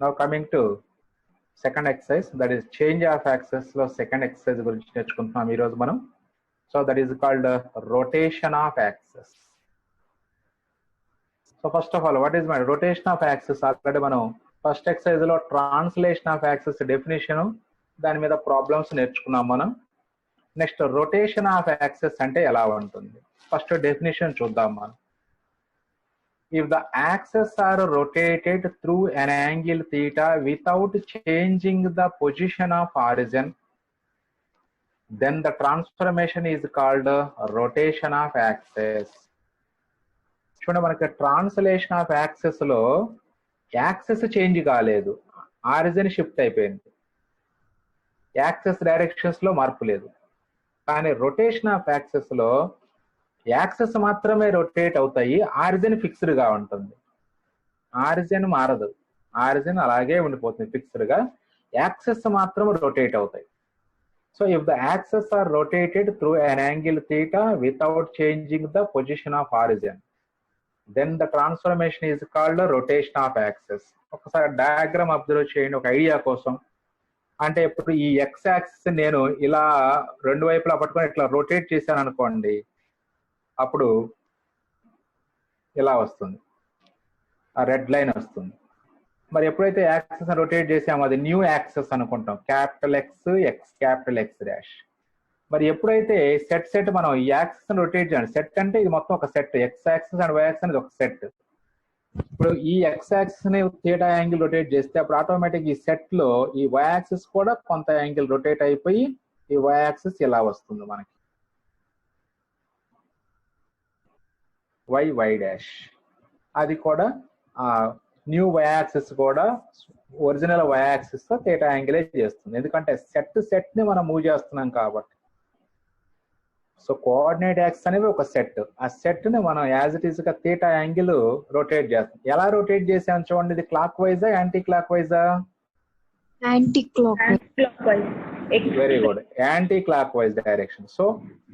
Now coming to second exercise, that is change of axis లో second exercise గురించి నేర్చుకుంటున్నాం ఈ రోజు మనం. So that is called rotation of axis. So first of all, what is my rotation of axis? Already మనం first exercise లో translation of axis definition దాని మీద ప్రాబ్లమ్స్ నేర్చుకున్నాం మనం. నెక్స్ట్ రొటేషన్ ఆఫ్ యాక్సిస్ అంటే ఎలా ఉంటుంది, ఫస్ట్ డెఫినేషన్ చూద్దాం మనం. If the axes are rotated through an angle theta without changing the position of origin, then the transformation is called rotation of axis. చూడండి, మనకి ట్రాన్స్లేషన్ ఆఫ్ యాక్సిస్ లో axis change కాలేదు, origin shift అయిపోయింది, axis directions లో మార్పు లేదు. కానీ rotation of axis లో యాక్సెస్ మాత్రమే రొటేట్ అవుతాయి, ఆరిజిన్ ఫిక్స్డ్ గా ఉంటుంది, ఆరిజిన్ మారదు, ఆరిజిన్ అలాగే ఉండిపోతుంది ఫిక్స్డ్ గా, యాక్సెస్ మాత్రం రొటేట్ అవుతాయి. So if the axes are rotated through an angle theta without changing the position of origin, then the transformation is called rotation of axes. ఒకసారి diagram observe చేయండి ఒక idea కోసం. అంటే ఇప్పుడు ఈ ఎక్స్ యాక్సిస్ నేను ఇలా రెండు వైపులా పట్టుకొని ఇట్లా రొటేట్ చేశాను అనుకోండి, అప్పుడు ఇలా వస్తుంది, ఆ రెడ్ లైన్ వస్తుంది. మరి ఎప్పుడైతే యాక్సెస్ రొటేట్ చేసామో అది న్యూ యాక్సెస్ అనుకుంటాం, capital X X capital X dash. మరి ఎప్పుడైతే సెట్ మనం ఈ యాక్సెస్ రొటేట్ చేయాలి, సెట్ అంటే ఇది మొత్తం ఒక set, x axes and y axes అనేది ఒక సెట్. ఇప్పుడు ఈ ఎక్స్ యాక్సిస్ ని థీటా యాంగిల్ రొటేట్ చేస్తే అప్పుడు ఆటోమేటిక్ ఈ సెట్ లో ఈ వై యాక్సిస్ కూడా కొంత యాంగిల్ రొటేట్ అయిపోయి ఈ వై యాక్సిస్ ఇలా వస్తుంది మనకి, వై డాష్. అది కూడా న్యూ వై యాక్సిస్ కూడా ఒరిజినల్ వై యాక్సిస్ తో థీటా యాంగిలే చేస్తుంది, ఎందుకంటే సెట్ ని మనం మూవ్ చేస్తున్నాం కాబట్టి. సో కోఆర్డినేట్ యాక్సిస్ అనేవి ఒక సెట్, ఆ సెట్ ని మనం యాజ్ ఇట్ ఈస్ గా థీటా యాంగిల్ రొటేట్ చేస్తాం. ఎలా రొటేట్ చేసాం చూడండి, ఇది క్లాక్ వైజా యాంటీ క్లాక్ వైజా? Anti clock wise. Very good, anti-clockwise direction. So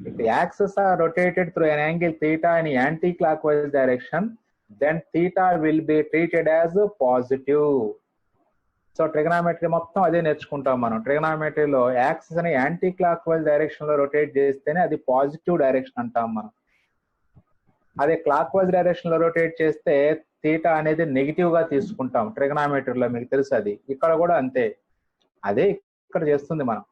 if the axes are rotated through an angle theta in anti-clockwise direction, then theta will be treated as positive. So trigonometry మొత్తం అదే నేర్చుకుంటాం మనం. ట్రిగనామెట్రీలో యాక్సిస్ అని anti clock wise direction లో rotate చేస్తేనే అది positive direction అంటాం మనం. అదే క్లాక్ వైజ్ డైరెక్షన్ లో రొటేట్ చేస్తే థీటా అనేది నెగిటివ్ గా తీసుకుంటాం ట్రిగనామెట్రీలో, మీకు తెలుసు అది. ఇక్కడ కూడా అంతే, అదే ఇక్కడ చేస్తుంది మనం.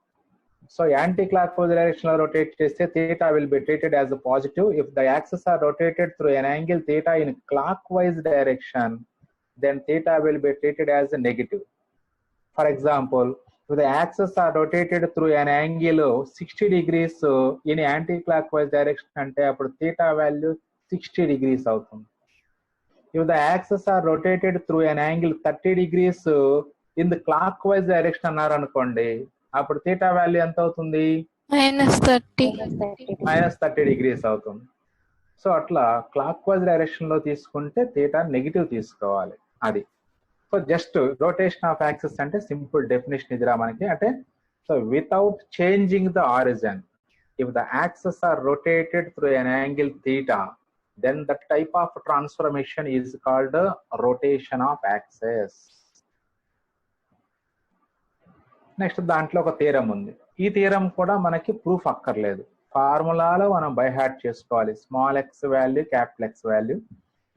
So anti clock wise direction లో రొటేట్ చేస్తే theta will be treated as positive. If the axes are rotated through an angle theta in clock wise direction, then theta will be treated as negative. For example, if the axes are rotated through an angle 60 degrees in anti-clockwise direction అంటే అప్పుడు theta value 60 degrees అవుతుంది. If the axes are rotated through an angle 30 degrees in the clockwise direction అన్నారు అనుకోండి, అప్పుడు theta value ఎంత అవుతుంది? -30 degrees అవుతుంది. So అట్లా క్లాక్ వైజ్ డైరెక్షన్ లో తీసుకుంటే theta నెగిటివ్ తీసుకోవాలి, అది. So just rotation of axis అంటే సింపుల్ డెఫినేషన్ ఇదిరా మనకి. అంటే so without changing the origin, if the axes are rotated through an angle theta, then the type of transformation is called rotation of axis. Next దాంట్లో ఒక theorem ఉంది. ఈ theorem కూడా మనకి ప్రూఫ్ అక్కర్లేదు, ఫార్ములాలో మనం బై హార్ట్ చేసుకోవాలి. Small X value, capital x value,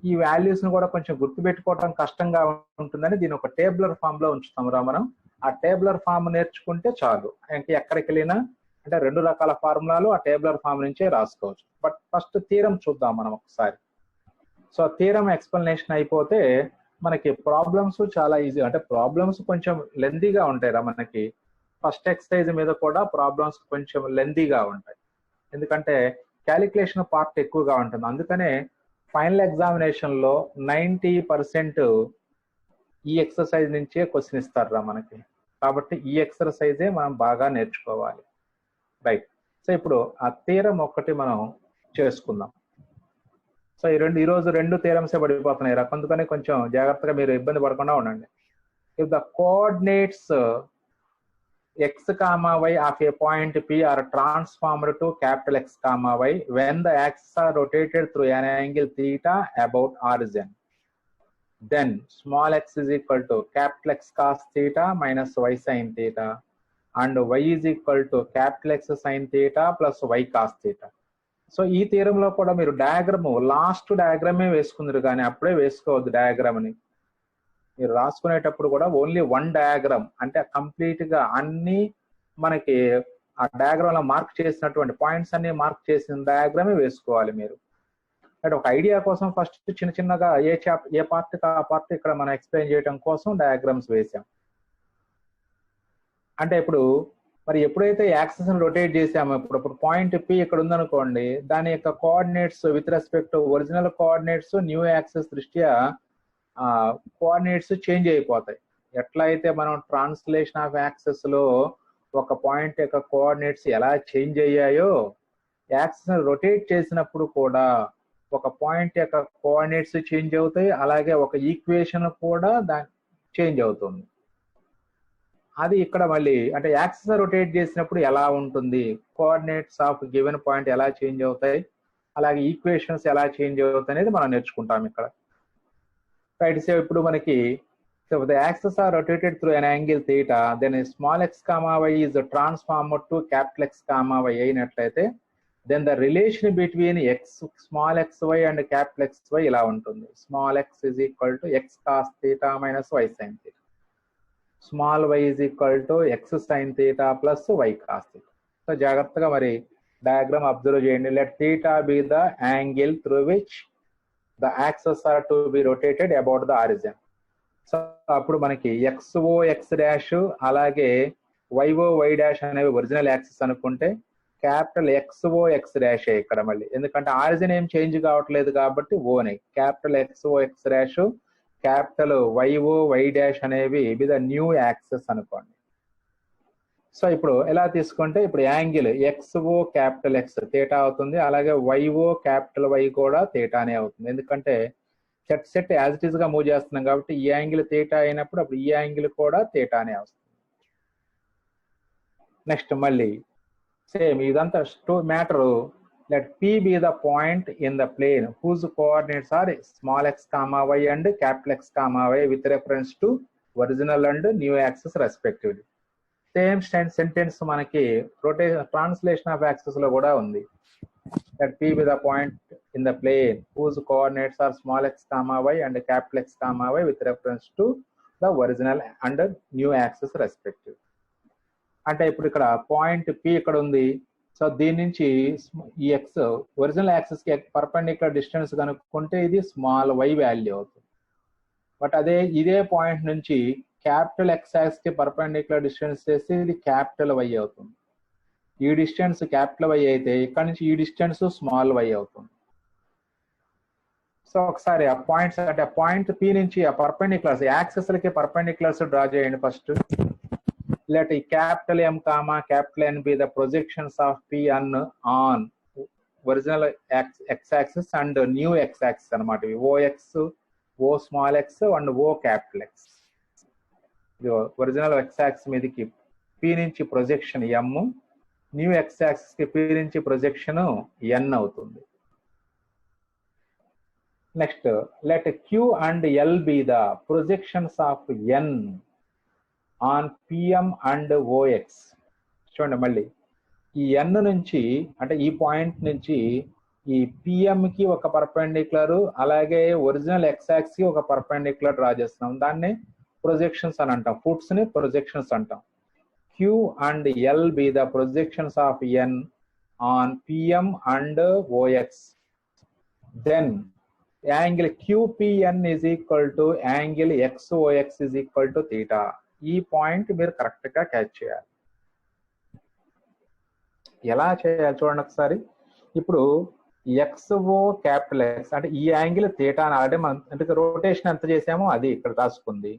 ఈ వాల్యూస్ ని కూడా కొంచెం గుర్తుపెట్టుకోవడం కష్టంగా ఉంటుందని దీని ఒక టేబులర్ ఫామ్ లో ఉంచుతాం రా మనం. ఆ టేబులర్ ఫామ్ నేర్చుకుంటే చాలు, ఇంకా ఎక్కడికి వెళ్ళినా అంటే రెండు రకాల ఫార్ములాలు ఆ టేబులర్ ఫామ్ నుంచే రాసుకోవచ్చు. బట్ ఫస్ట్ థీరం చూద్దాం మనం ఒకసారి. సో థీరం ఎక్స్ప్లెనేషన్ అయిపోతే మనకి ప్రాబ్లమ్స్ చాలా ఈజీ, అంటే ప్రాబ్లమ్స్ కొంచెం లెందీగా ఉంటాయి రా మనకి. ఫస్ట్ ఎక్సర్సైజ్ మీద కూడా ప్రాబ్లమ్స్ కొంచెం లెందీగా ఉంటాయి, ఎందుకంటే క్యాలిక్యులేషన్ పార్ట్ ఎక్కువగా ఉంటుంది. అందుకనే ఫైనల్ ఎగ్జామినేషన్ లో 90% ఈ ఎక్సర్సైజ్ నుంచే క్వశ్చన్ ఇస్తారా మనకి. కాబట్టి ఈ ఎక్సర్సైజే మనం బాగా నేర్చుకోవాలి, రైట్. సో ఇప్పుడు ఆ థీరం ఒకటి మనం చేసుకుందాం. సో ఈరోజు రెండు థీరమ్సే పడిపోతున్నాయి రా, అందుకని కొంచెం జాగ్రత్తగా మీరు ఇబ్బంది పడకుండా ఉండండి. If the coordinates x comma y of a point P are transformed to capital X comma y when the axes are rotated through an angle theta about origin. then small x is equal to capital X cos theta minus y sin theta, and y is equal to capital X sin theta plus y cos theta. So ఈ థీరంలో కూడా మీరు diagram last డయాగ్రామే వేసుకుందరు, కానీ అప్పుడే వేసుకోవద్దు diagram అని. మీరు రాసుకునేటప్పుడు కూడా only one diagram, అంటే కంప్లీట్ గా అన్ని మనకి ఆ డయాగ్రామ్ లో మార్క్ చేసినటువంటి పాయింట్స్ అన్ని మార్క్ చేసిన డయాగ్రామే వేసుకోవాలి మీరు. అంటే ఒక ఐడియా కోసం ఫస్ట్ చిన్న చిన్నగా ఏ పార్ట్ ఆ పార్ట్ ఇక్కడ మనం ఎక్స్ప్లెయిన్ చేయడం కోసం డయాగ్రామ్స్ వేసాం. అంటే ఇప్పుడు మరి ఎప్పుడైతే యాక్సెస్ రొటేట్ చేసామో, ఇప్పుడు పాయింట్ పి ఇక్కడ ఉందనుకోండి, దాని యొక్క coordinates with respect original coordinates new axes దృష్ట్యా కోఆర్డినేట్స్ చేంజ్ అయిపోతాయి. ఎట్లయితే మనం ట్రాన్స్లేషన్ ఆఫ్ యాక్సెస్ లో ఒక పాయింట్ యొక్క కోఆర్డినేట్స్ ఎలా చేంజ్ అయ్యాయో, యాక్సెస్ రొటేట్ చేసినప్పుడు కూడా ఒక పాయింట్ యొక్క కోఆర్డినేట్స్ చేంజ్ అవుతాయి, అలాగే ఒక ఈక్వేషన్ కూడా దాని చేంజ్ అవుతుంది. అది ఇక్కడ మళ్ళీ అంటే యాక్సెస్ రొటేట్ చేసినప్పుడు ఎలా ఉంటుంది, కోఆర్డినేట్స్ ఆఫ్ గివెన్ పాయింట్ ఎలా చేంజ్ అవుతాయి, అలాగే ఈక్వేషన్స్ ఎలా చేంజ్ అవుతాయి అనేది మనం నేర్చుకుంటాం ఇక్కడ. రైట్. సో ఇప్పుడు మనకి the axes are rotated through an angle theta, then a small x comma y is transformed to capital X comma y అయినట్లయితే then the relation between small xy and capital XY ఇలా ఉంటుంది. small x is equal to x cos theta minus y sin theta, small y is equal to x sin theta plus y cos theta. So జాగ్రత్తగా మరి diagram observe చేయండి. let theta be the angle through which the axes are to be rotated about the origin. So అప్పుడు మనకి XO x dash అలాగే YO y dash అనేవి original axis అనుకుంటే capital XO x dash ఇక్కడ మళ్ళీ, ఎందుకంటే origin ఏం చేంజ్ కావట్లేదు కాబట్టి ఓనే capital XO x dash, capital YO y dash అనేవి విత్ న్యూ యాక్సిస్ అనుకోండి. సో ఇప్పుడు ఎలా తీసుకుంటే ఇప్పుడు angle XO capital X theta అవుతుంది, అలాగే YO క్యాపిటల్ Y కూడా థీటానే అవుతుంది. ఎందుకంటే సెట్ యాజ్ ఇట్ ఈస్ గా మూవ్ చేస్తున్నాం కాబట్టి ఈ యాంగిల్ థీటా అయినప్పుడు అప్పుడు ఈ యాంగిల్ కూడా థీటానే వస్తుంది. నెక్స్ట్ మళ్ళీ సేమ్ ఇదంతా matter. Let P be the point in the plane whose coordinates are small x comma y and capital X comma y with reference to original and new axis respectively. Same sentence మనకి translation of access లో కూడా ఉంది. Let P be the point in the plane whose coordinates are small x comma y and capital X comma y with reference to the original and new axis respective. అంటే ఇప్పుడు ఇక్కడ point P ఇక్కడ ఉంది. So దీని నుంచి ఈ X original axis కి perpendicular distance కనుక్కుంటే ఇది స్మాల్ y వాల్యూ అవుతుంది. బట్ ఇదే పాయింట్ నుంచి క్యాపిటల్ X యాక్సిస్ కి పర్పెండిక్యులర్ డిస్టెన్స్ చేస్తే ఇది క్యాపిటల్ Y అవుతుంది. ఈ డిస్టెన్స్ క్యాపిటల్ Y అయితే ఇక్కడ నుంచి ఈ డిస్టెన్స్ స్మాల్ y అవుతుంది. సో ఒకసారి ఆ పాయింట్స్ అంటే ఆ పాయింట్ P నుంచి ఆ పర్పెండిక్యులర్స్ యాక్సెస్ లకి పర్పెండిక్యులర్స్ డ్రా చేయండి ఫస్ట్. లెట్ ఈ capital M comma capital N be the projections of P on original X axis and new X axis అనమాట. OX, O small x and O capital X. Original X axis మీదకి P నుంచి projection M, new X axis కి P నుంచి projection N అవుతుంది. Next let Q and L be the projections of N on PM and OX. చూడండి మళ్ళీ ఈ N నుంచి అంటే ఈ పాయింట్ నుంచి ఈ PM కి ఒక పర్పెండిక్యులర్, అలాగే ఒరిజినల్ X యాక్సిస్ కి ఒక పర్పెండిక్యులర్ డ్రా చేస్తున్నాం. దాన్ని ప్రొజెక్షన్స్ అని అంటాం, ఫుట్స్ ని ప్రొజెక్షన్స్ అంటాం. Q and L be the projections of N on PM and OX. Then angle QPN is equal to angle XOX is equal to theta. ఈ point మీరు కరెక్ట్ గా catch చేయాలి. ఎలా చేయాలి చూడండి ఒకసారి. ఇప్పుడు XO క్యాపిటల్ X అంటే ఈ యాంగిల్ థీటా అని ఆల్రెడీ మనం అంటే రొటేషన్ ఎంత చేసామో అది ఇక్కడ రాసుకుంది.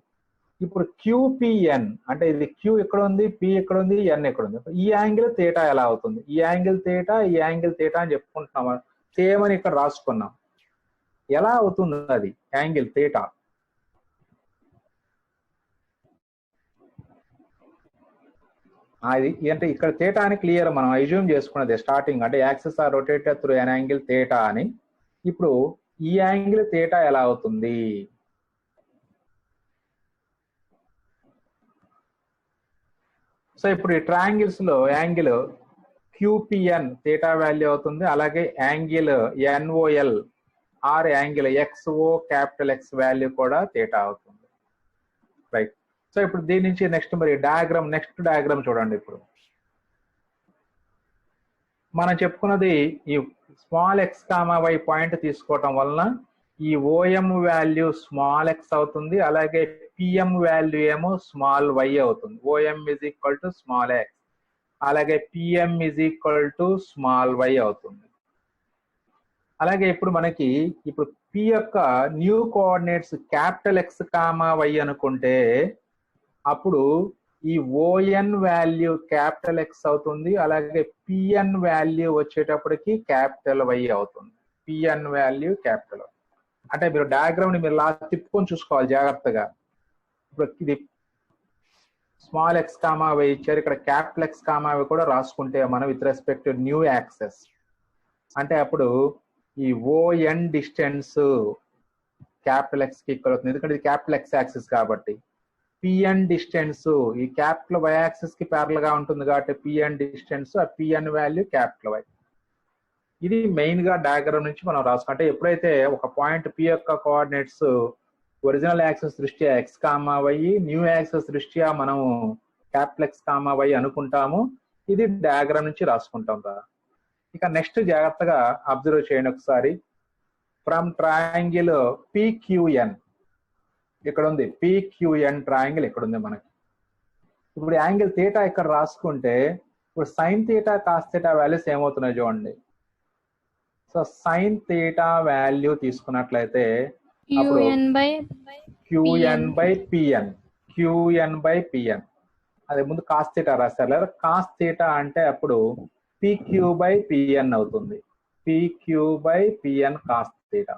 ఇప్పుడు QPN అంటే ఇది Q ఇక్కడ ఉంది, P ఇక్కడ ఉంది, N ఇక్కడ ఉంది. ఈ యాంగిల్ థీటా ఎలా అవుతుంది? ఈ యాంగిల్ థీటా, ఈ యాంగిల్ థీటా అని చెప్పుకుంటున్నాం, సేమ్ అని ఇక్కడ రాసుకున్నాం. ఎలా అవుతుంది అది యాంగిల్ థీటా? అది అంటే ఇక్కడ థీటా అని క్లియర్ మనం అజ్యూమ్ చేసుకున్నది స్టార్టింగ్, అంటే axes are rotated through an angle theta అని. ఇప్పుడు ఈ యాంగిల్ థీటా ఎలా అవుతుంది? సో ఇప్పుడు ఈ triangles low angle QPN theta value అవుతుంది, అలాగే angle NOL or angle XO capital X value కూడా థీటా అవుతుంది. రైట్. సో ఇప్పుడు దీని నుంచి నెక్స్ట్ మరి నెక్స్ట్ డయాగ్రామ్ చూడండి. ఇప్పుడు మనం చెప్పుకున్నది ఈ స్మాల్ x, y పాయింట్ తీసుకోవటం వలన ఈ OM వాల్యూ స్మాల్ x అవుతుంది, అలాగే PM వాల్యూ ఏమో స్మాల్ y అవుతుంది. OM is equal to small x, అలాగే PM is equal to small y అవుతుంది. అలాగే ఇప్పుడు మనకి ఇప్పుడు P యొక్క new coordinates capital X, y అనుకుంటే అప్పుడు ఈ ON వాల్యూ క్యాపిటల్ X అవుతుంది, అలాగే PN వాల్యూ వచ్చేటప్పటికి క్యాపిటల్ Y అవుతుంది. PN value capital. అంటే మీరు డయాగ్రామ్ ని మీరు లా తిప్పుకొని చూసుకోవాలి జాగ్రత్తగా. ఇప్పుడు ఇది స్మాల్ x, y ఇచ్చారు, ఇక్కడ క్యాపిటల్ X, y కూడా రాసుకుంటే మనం with respect to new axes అంటే అప్పుడు ఈ ON డిస్టెన్స్ క్యాపిటల్ X కి ఈక్వల్ అవుతుంది, ఎందుకంటే ఇది క్యాపిటల్ X యాక్సిస్ కాబట్టి. PN డిస్టెన్స్ ఈ క్యాపిటల్ Y యాక్సిస్ కి ప్యారల్ గా ఉంటుంది కాబట్టి PN డిస్టెన్స్, ఆ PN వాల్యూ క్యాపిటల్ Y. ఇది మెయిన్ గా డయాగ్రామ్ నుంచి మనం రాసుకుంటే ఎప్పుడైతే ఒక పాయింట్ P యొక్క కోఆర్డినేట్స్ ఒరిజినల్ యాక్సిస్ దృష్ట్యా x, y, న్యూ యాక్సిస్ దృష్ట్యా మనము క్యాపిటల్ X, y అనుకుంటాము. ఇది డయాగ్రామ్ నుంచి రాసుకుంటాం రా. ఇక నెక్స్ట్ జాగ్రత్తగా అబ్జర్వ్ చేయండి ఒకసారి. ఫ్రమ్ ట్రయాంగిల్ PQN ఇక్కడ ఉంది, PQN ట్రయాంగిల్ ఇక్కడ ఉంది మనకి. ఇప్పుడు యాంగిల్ థీటా ఇక్కడ రాసుకుంటే ఇప్పుడు sine theta, cos theta values ఏమవుతున్నాయి చూడండి. సో సైన్ థీటా వాల్యూ తీసుకున్నట్లయితే అప్పుడు QN by PN. అదే ముందు కాస్ థీటా రాశారు లేదా, కాస్ థీటా అంటే అప్పుడు PQ by PN అవుతుంది. PQ by PN cos theta.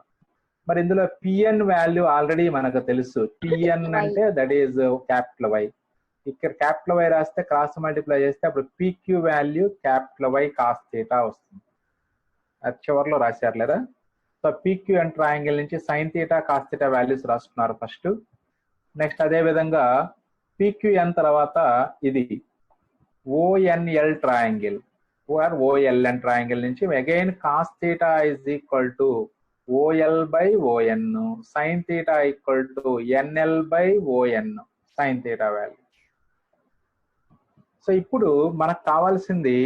మరి ఇందులో PN వాల్యూ ఆల్రెడీ మనకు తెలుసు. PN అంటే దట్ ఈజ్ క్యాపిటల్ Y. ఇక్కడ క్యాపిటల్ Y రాస్తే క్రాస్ మల్టిప్లై చేస్తే అప్పుడు PQ value capital Y cos theta వస్తుంది. అది చివరిలో రాశారు లేదా. సో PQN ట్రయాంగిల్ నుంచి sine theta, cos theta values రాసుకున్నారు ఫస్ట్. నెక్స్ట్ అదే విధంగా PQN తర్వాత ఇది ONL ట్రయాంగిల్, OLN ట్రయాంగిల్ నుంచి again cos theta is equal to OL by ON, sine theta equal to NL by ON sine theta value. So ఇప్పుడు మనకు కావాల్సింది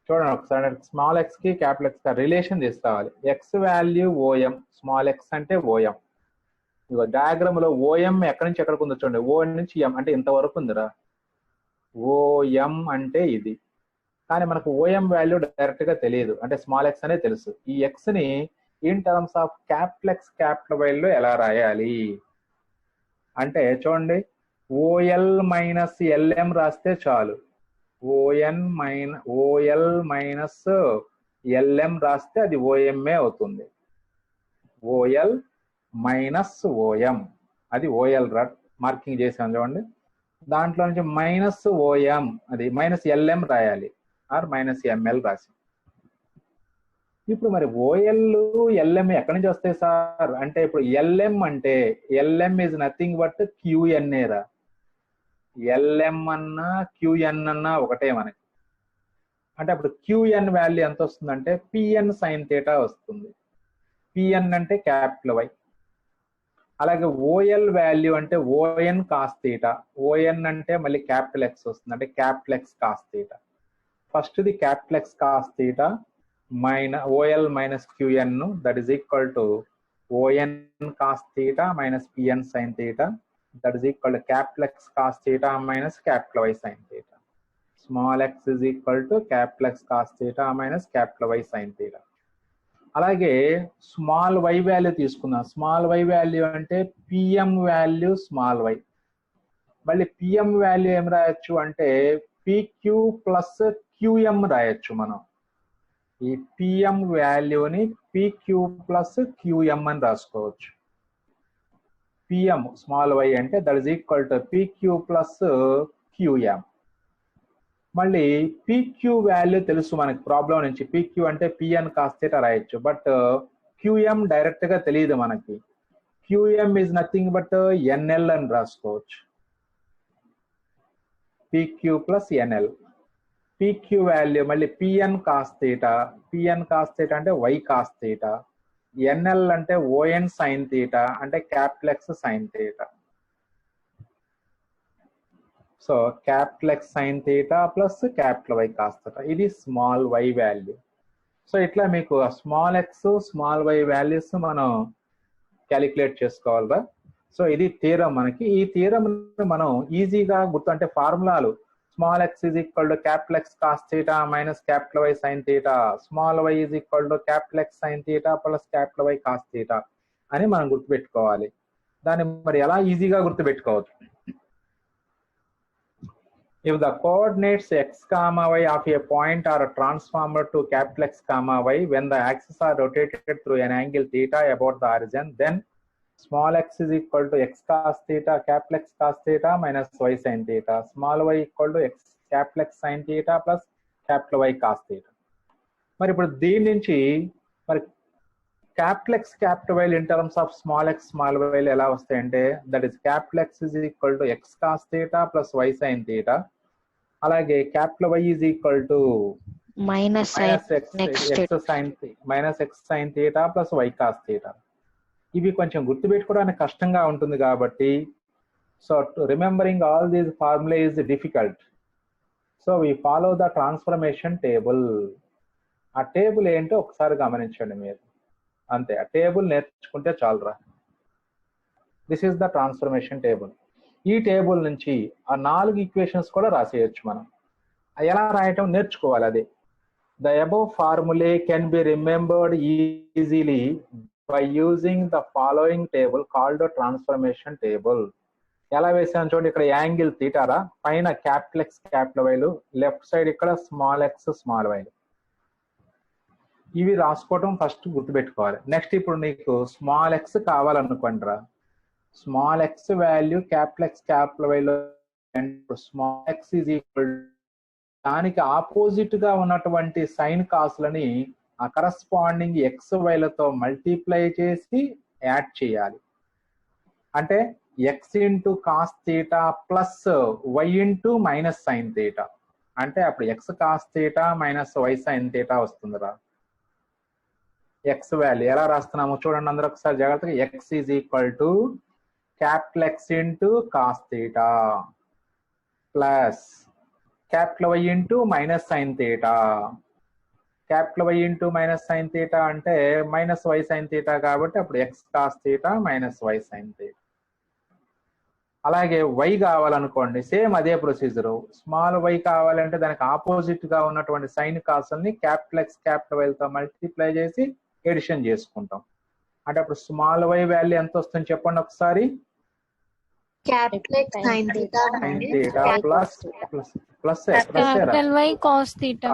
చూడండి ఒకసారి, స్మాల్ x కి క్యాపిటల్ X కి రిలేషన్ తీసుకోవాలి. x value OM, small x అంటే OM. ఇగో diagram లో OM ఎక్కడి నుంచి ఎక్కడికి ఉందో చూడండి. O నుంచి M అంటే ఇంతవరకు ఉందిరా. OM అంటే ఇది, కానీ మనకు OM వాల్యూ డైరెక్ట్ గా తెలియదు, అంటే స్మాల్ x అనే తెలుసు. ఈ x ని in terms of capital X, capital Y లో ఎలా రాయాలి అంటే చూడండి, OL మైనస్ LM రాస్తే చాలు. OL మైనస్ LM రాస్తే అది OM అవుతుంది. OL మైనస్ OM అది OL మార్కింగ్ చేసాం చూడండి. దాంట్లో నుంచి మైనస్ OM అది మైనస్ LM రాయాలి, ఆర్ మైనస్ ML రాసి. ఇప్పుడు మరి OL, LM ఎక్కడి నుంచి వస్తాయి సార్ అంటే ఇప్పుడు LM అంటే LM is nothing but QN రా. LM అన్నా QN అన్నా ఒకటే మనకి. అంటే అప్పుడు QN వాల్యూ ఎంత వస్తుందంటే PN సైన్ థీటా వస్తుంది. PN అంటే క్యాపిటల్ Y. అలాగే OL వాల్యూ అంటే ON కాస్ థీటా. ON అంటే మళ్ళీ క్యాపిటల్ X వస్తుంది, అంటే capital X cos theta. First the capital X cos theta OL minus QN, that is equal to ON cos theta minus PN sine theta, that is equal to capital X cos theta minus capital Y sign theta. Small x is equal to capital X cos theta minus capital Y sign theta. అలాగే small y value తీసుకుందాం. Small y value అంటే PM value small y. మళ్ళీ PM value ఏం రాయొచ్చు అంటే PQ plus QM రాయొచ్చు మనం. ఈ PM వాల్యూని PQ ప్లస్ QM అని రాసుకోవచ్చు. PM స్మాల్ y అంటే that is equal to PQ plus QM. మళ్ళీ PQ వాల్యూ తెలుసు మనకి ప్రాబ్లం నుంచి. PQ అంటే PN కాస్ థీటా రాయొచ్చు, బట్ QM డైరెక్ట్ గా తెలియదు మనకి. QM is nothing but NL అని రాసుకోవచ్చు. PQ plus NL. PQ value మళ్ళీ PN cos theta, PN cos theta అంటే Y cos theta, NL అంటే ON sin theta అంటే capital X sin theta. So capital X sin theta plus capital Y cos theta, ఇది small y value. So ఇట్లా మీకు small x small y values మనం calculate చేసుకోవాలిరా. So ఇది theorem. మనకి ఈ theorem మనం ఈజీగా గుర్తు అంటే ఫార్ములాలు small x is equal to capital X cos theta minus capital Y sin theta, small y is equal to capital X sin theta plus capital Y cos theta అని మనం గుర్తుపెట్టుకోవాలి. దాన్ని మరి ఎలా ఈజీగా గుర్తుపెట్టుకోవచ్చు? If the coordinates x comma y of a point are transformed to capital X comma y when the axes are rotated through an angle theta about the origin, then small x is equal to x cos theta capital X cos theta minus y sin theta, small y equal to x capital X sin theta plus capital Y cos theta. మరి ఇప్పుడు దీని నుంచి మరి capital X capital Y in terms of small x small y ఎలా వస్తాయంటే that is capital X is equal to x cos theta plus y sin theta, అలాగే capital Y is equal to minus x sin theta plus y cos theta. ఇవి కొంచెం గుర్తుపెట్టుకోవడానికి కష్టంగా ఉంటుంది కాబట్టి so remembering all these formula is difficult. So we follow the transformation table. ఆ table ఏంటో ఒకసారి గమనించండి మీరు, అంతే. ఆ టేబుల్ నేర్చుకుంటే చాలురా. This is the transformation table. ఈ టేబుల్ నుంచి ఆ 4 ఈక్వేషన్స్ కూడా రాసేయచ్చు మనం. ఎలా రాయటం నేర్చుకోవాలి. అదే the above formulae can be remembered easily by using the following table called the transformation table. ఎలా వేసాను చూడండి, ఇక్కడ యాంగిల్ తీటారా, పైన క్యాపిటల్ X క్యాపిటల్ వైలు, లెఫ్ట్ సైడ్ ఇక్కడ స్మాల్ x స్మాల్ వైలు. ఇవి రాసుకోవటం ఫస్ట్ గుర్తుపెట్టుకోవాలి. నెక్స్ట్ ఇప్పుడు నీకు స్మాల్ x కావాలనుకోండిరా, small x value capital X capital వైలో స్మాల్ x ఈజ్ ఈక్వల్ దానికి ఆపోజిట్ గా ఉన్నటువంటి సైన్ కాసులని ఆ కరస్పాండింగ్ ఎక్స్ వైలతో మల్టిప్లై చేసి యాడ్ చేయాలి. అంటే X into cos theta plus why into minus sine theta, అంటే అప్పుడు x cos theta minus y sine theta వస్తుందిరా. ఎక్స్ వాల్యూ ఎలా రాస్తున్నాము చూడండి అందరూ ఒకసారి జాగ్రత్తగా. X is equal to capital x into cos theta plus capital y into minus sine theta. Capital y into minus sine theta అంటే minus y sine theta కాబట్టి అప్పుడు x cos theta minus y sine theta. అలాగే y కావాలనుకోండి, same అదే procedure. Small y కావాలంటే దానికి opposite గా ఉన్నటువంటి సైన్ కాసుల్ని క్యాపిటల్ ఎక్స్ క్యాపిటల్ వైతో మల్టిప్లై చేసి ఎడిషన్ చేసుకుంటాం. అంటే అప్పుడు స్మాల్ వై వాల్యూ ఎంత వస్తుంది చెప్పండి ఒకసారి. Capital X sin theta plus capital Y cos theta.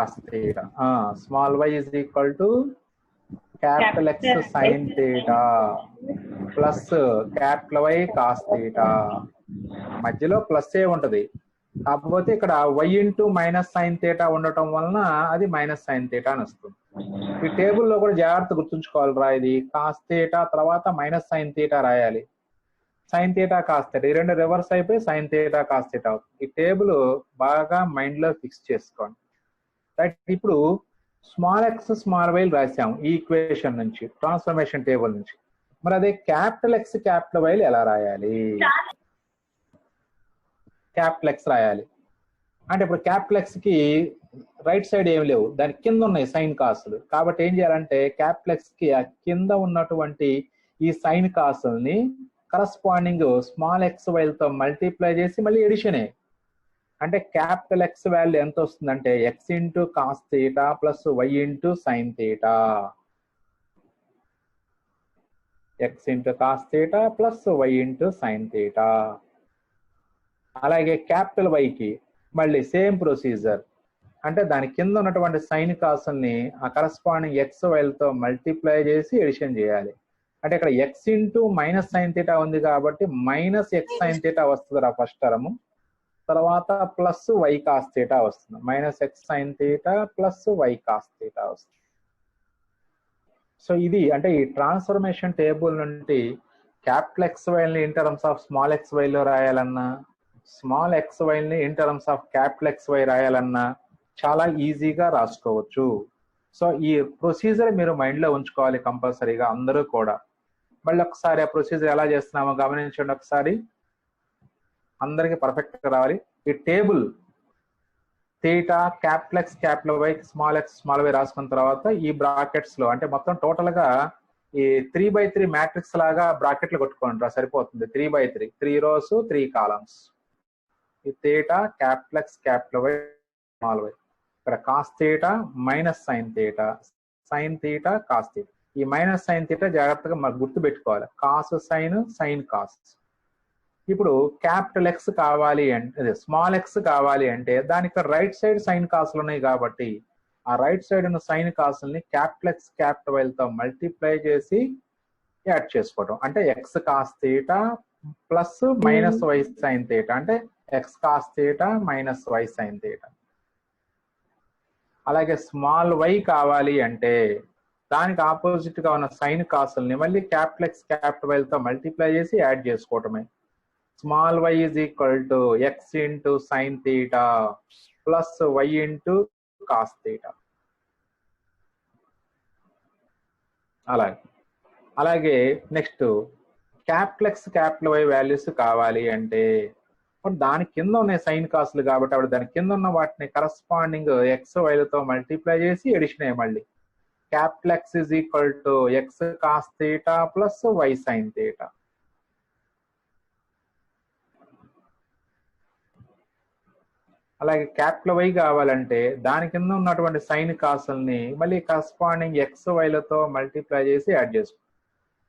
Small y is equal to capital X sin theta plus capital Y cos theta. మధ్యలో ప్లస్ ఏ ఉంటది, కాకపోతే ఇక్కడ y into minus sine theta ఉండటం వలన అది మైనస్ సైన్ థీటా అని వస్తుంది. ఈ టేబుల్లో కూడా జాగ్రత్త గుర్తుంచుకోవాలిరా, ఇది కాస్ థీటా తర్వాత మైనస్ సైన్ థీటా రాయాలి. సైన్ థీటా కాస్ థీటా ఈ రెండు రివర్స్ అయిపోయి సైన్ థీటా కాస్ థీటా అవుతుంది. ఈ టేబుల్ బాగా మైండ్ లో ఫిక్స్ చేసుకోండి. రైట్, ఇప్పుడు స్మాల్ ఎక్స్ స్మాల్ వైలు రాసాము ఈ ఈక్వేషన్ నుంచి, ట్రాన్స్ఫర్మేషన్ టేబుల్ నుంచి. మరి అదే క్యాపిటల్ ఎక్స్ క్యాపిటల్ వైలు ఎలా రాయాలి? క్యాపిటల్ ఎక్స్ రాయాలి అంటే ఇప్పుడు క్యాపిటల్ ఎక్స్ కి రైట్ సైడ్ ఏమి లేవు, దాని కింద ఉన్నాయి సైన్ కాసులు. కాబట్టి ఏం చేయాలంటే క్యాపిటల్ ఎక్స్ కి ఆ కింద ఉన్నటువంటి ఈ సైన్ కాసుల్ని కరస్పాండింగ్ స్మాల్ ఎక్స్ వైలతో మల్టిప్లై చేసి మళ్ళీ ఎడిషనే. అంటే క్యాపిటల్ ఎక్స్ వాల్యూ ఎంత వస్తుందంటే X into cos theta plus why into sine theta, x into cos theta plus why into sine theta. అలాగే క్యాపిటల్ వైకి మళ్ళీ సేమ్ ప్రొసీజర్, అంటే దాని కింద ఉన్నటువంటి సైన్ కాసుల్ని ఆ కరస్పాండింగ్ ఎక్స్ వైలతో మల్టిప్లై చేసి ఎడిషన్ చేయాలి. అంటే ఇక్కడ x into minus sine theta ఉంది కాబట్టి మైనస్ ఎక్స్ సైన్ థీటా వస్తుంది రా ఫస్ట్ టర్మ్, తర్వాత ప్లస్ వై కాస్ థీటా వస్తుంది. Minus x sine theta plus y cos theta వస్తుంది. సో ఇది అంటే ఈ ట్రాన్స్ఫర్మేషన్ టేబుల్ నుండి క్యాపిటల్ ఎక్స్ వైల్ని in terms of small x వైలో రాయాలన్నా, స్మాల్ ఎక్స్ వైని in terms of capital X y రాయాలన్నా చాలా ఈజీగా రాసుకోవచ్చు. సో ఈ ప్రొసీజర్ మీరు మైండ్ లో ఉంచుకోవాలి కంపల్సరీగా అందరూ కూడా. మళ్ళీ ఒకసారి ఆ ప్రొసీజర్ ఎలా చేస్తున్నామో గమనించండి ఒకసారి, అందరికి పర్ఫెక్ట్ గా రావాలి. ఈ table theta capital X capital y small X small y రాసుకున్న తర్వాత ఈ బ్రాకెట్స్ లో అంటే మొత్తం టోటల్ గా ఈ 3x3 మ్యాట్రిక్స్ లాగా బ్రాకెట్లు కొట్టుకోండి సరిపోతుంది. 3x3 3 rows 3 columns. ఈ theta capital X capital y small y, ఇక్కడ cos theta minus sine theta, sine theta cos theta. ఈ మైనస్ సైన్ థీటా జాగ్రత్తగా మనకు గుర్తు పెట్టుకోవాలి, కాస్ సైన్ సైన్ కాస్. ఇప్పుడు క్యాపిటల్ ఎక్స్ కావాలి అంటే స్మాల్ ఎక్స్ కావాలి అంటే దానికి రైట్ సైడ్ సైన్ కాసులు ఉన్నాయి కాబట్టి ఆ రైట్ సైడ్ ఉన్న సైన్ కాసుల్ని క్యాపిటల్ ఎక్స్ క్యాపిటల్ వై తో మల్టిప్లై చేసి యాడ్ చేసుకోవడం. అంటే x cos theta plus minus y sine theta, అంటే x cos theta minus y sine theta. అలాగే స్మాల్ వై కావాలి అంటే దానికి ఆపోజిట్ గా ఉన్న సైన్ కాసుల్ని మళ్ళీ క్యాపిటల్ ఎక్స్ క్యాపిటల్ వై తో మల్టిప్లై చేసి యాడ్ చేసుకోవటమే. Small y is equal to x into sine theta plus why into cos theta. అలాగే next capital X capital y values కావాలి అంటే దాని కింద ఉన్నాయి సైన్ కాసులు కాబట్టి అప్పుడు దాని కింద ఉన్న వాటిని కరస్పాండింగ్ ఎక్స్ వైలతో మల్టిప్లై చేసి ఎడిషన్ అయ్యి మళ్ళీ capital x is equal to x cos theta plus why sine theta. అలాగే క్యాపిటల్ వై కావాలంటే దాని కింద ఉన్నటువంటి సైన్ కాసుల్ని మళ్ళీ కరస్పాండింగ్ ఎక్స్ వైలతో మల్టిప్లై చేసి యాడ్ చేసుకో.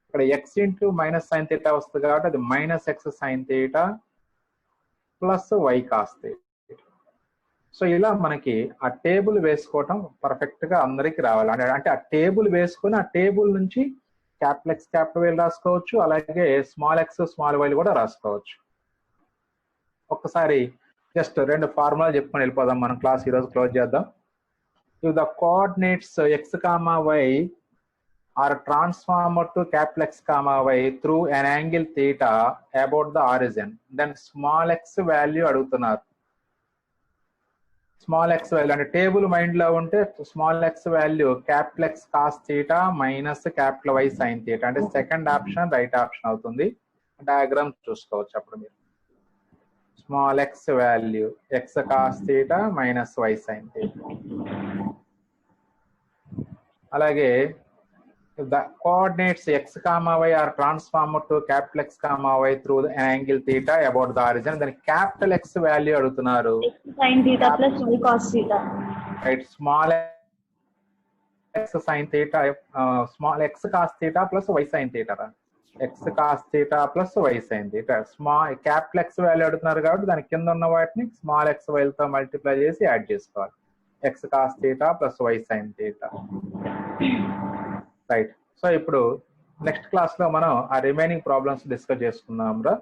ఇక్కడ x into minus sine theta వస్తుంది కాబట్టి అది minus x sine theta plus y cos theta. So ఇలా మనకి ఆ టేబుల్ వేసుకోవటం పర్ఫెక్ట్ గా అందరికి రావాలి. అంటే ఆ టేబుల్ వేసుకొని ఆ టేబుల్ నుంచి క్యాపిటల్ ఎక్స్ క్యాపిటల్ వై రాసుకోవచ్చు, అలాగే స్మాల్ ఎక్స్ స్మాల్ వై కూడా రాసుకోవచ్చు. ఒక్కసారి జస్ట్ రెండు ఫార్ములా చెప్పుకొని వెళ్ళిపోదాం, మనం క్లాస్ ఈరోజు క్లోజ్ చేద్దాం. If the coordinates x comma y are transformer to capital X comma y through an angle theta about the origin, then small X value అడుగుతున్నారు. స్మాల్ ఎక్స్ వాల్యూ అంటే table mind లో ఉంటే small X value capital x cos theta minus capital y sine theta, అంటే second option right option అవుతుంది. Diagram చూసుకోవచ్చు అప్పుడు మీరు. Small X value x cos theta minus y sine theta. అలాగే the coordinates x comma y are transformed to capital X comma y through the angle theta about the origin, then capital X value adugutunnaru x sin theta plus y cos theta, right? Small x sin theta small x cos theta plus y sin theta ra, x cos theta plus y sin theta. Small capital X value adugutunnaru kabatti dani kinda unna vaatini small x value tho multiply chesi add chesukovali. x cos theta plus y sin theta, right. So ఇప్పుడు next class లో మనం ఆ remaining problems discuss చేసుకుందాం రా.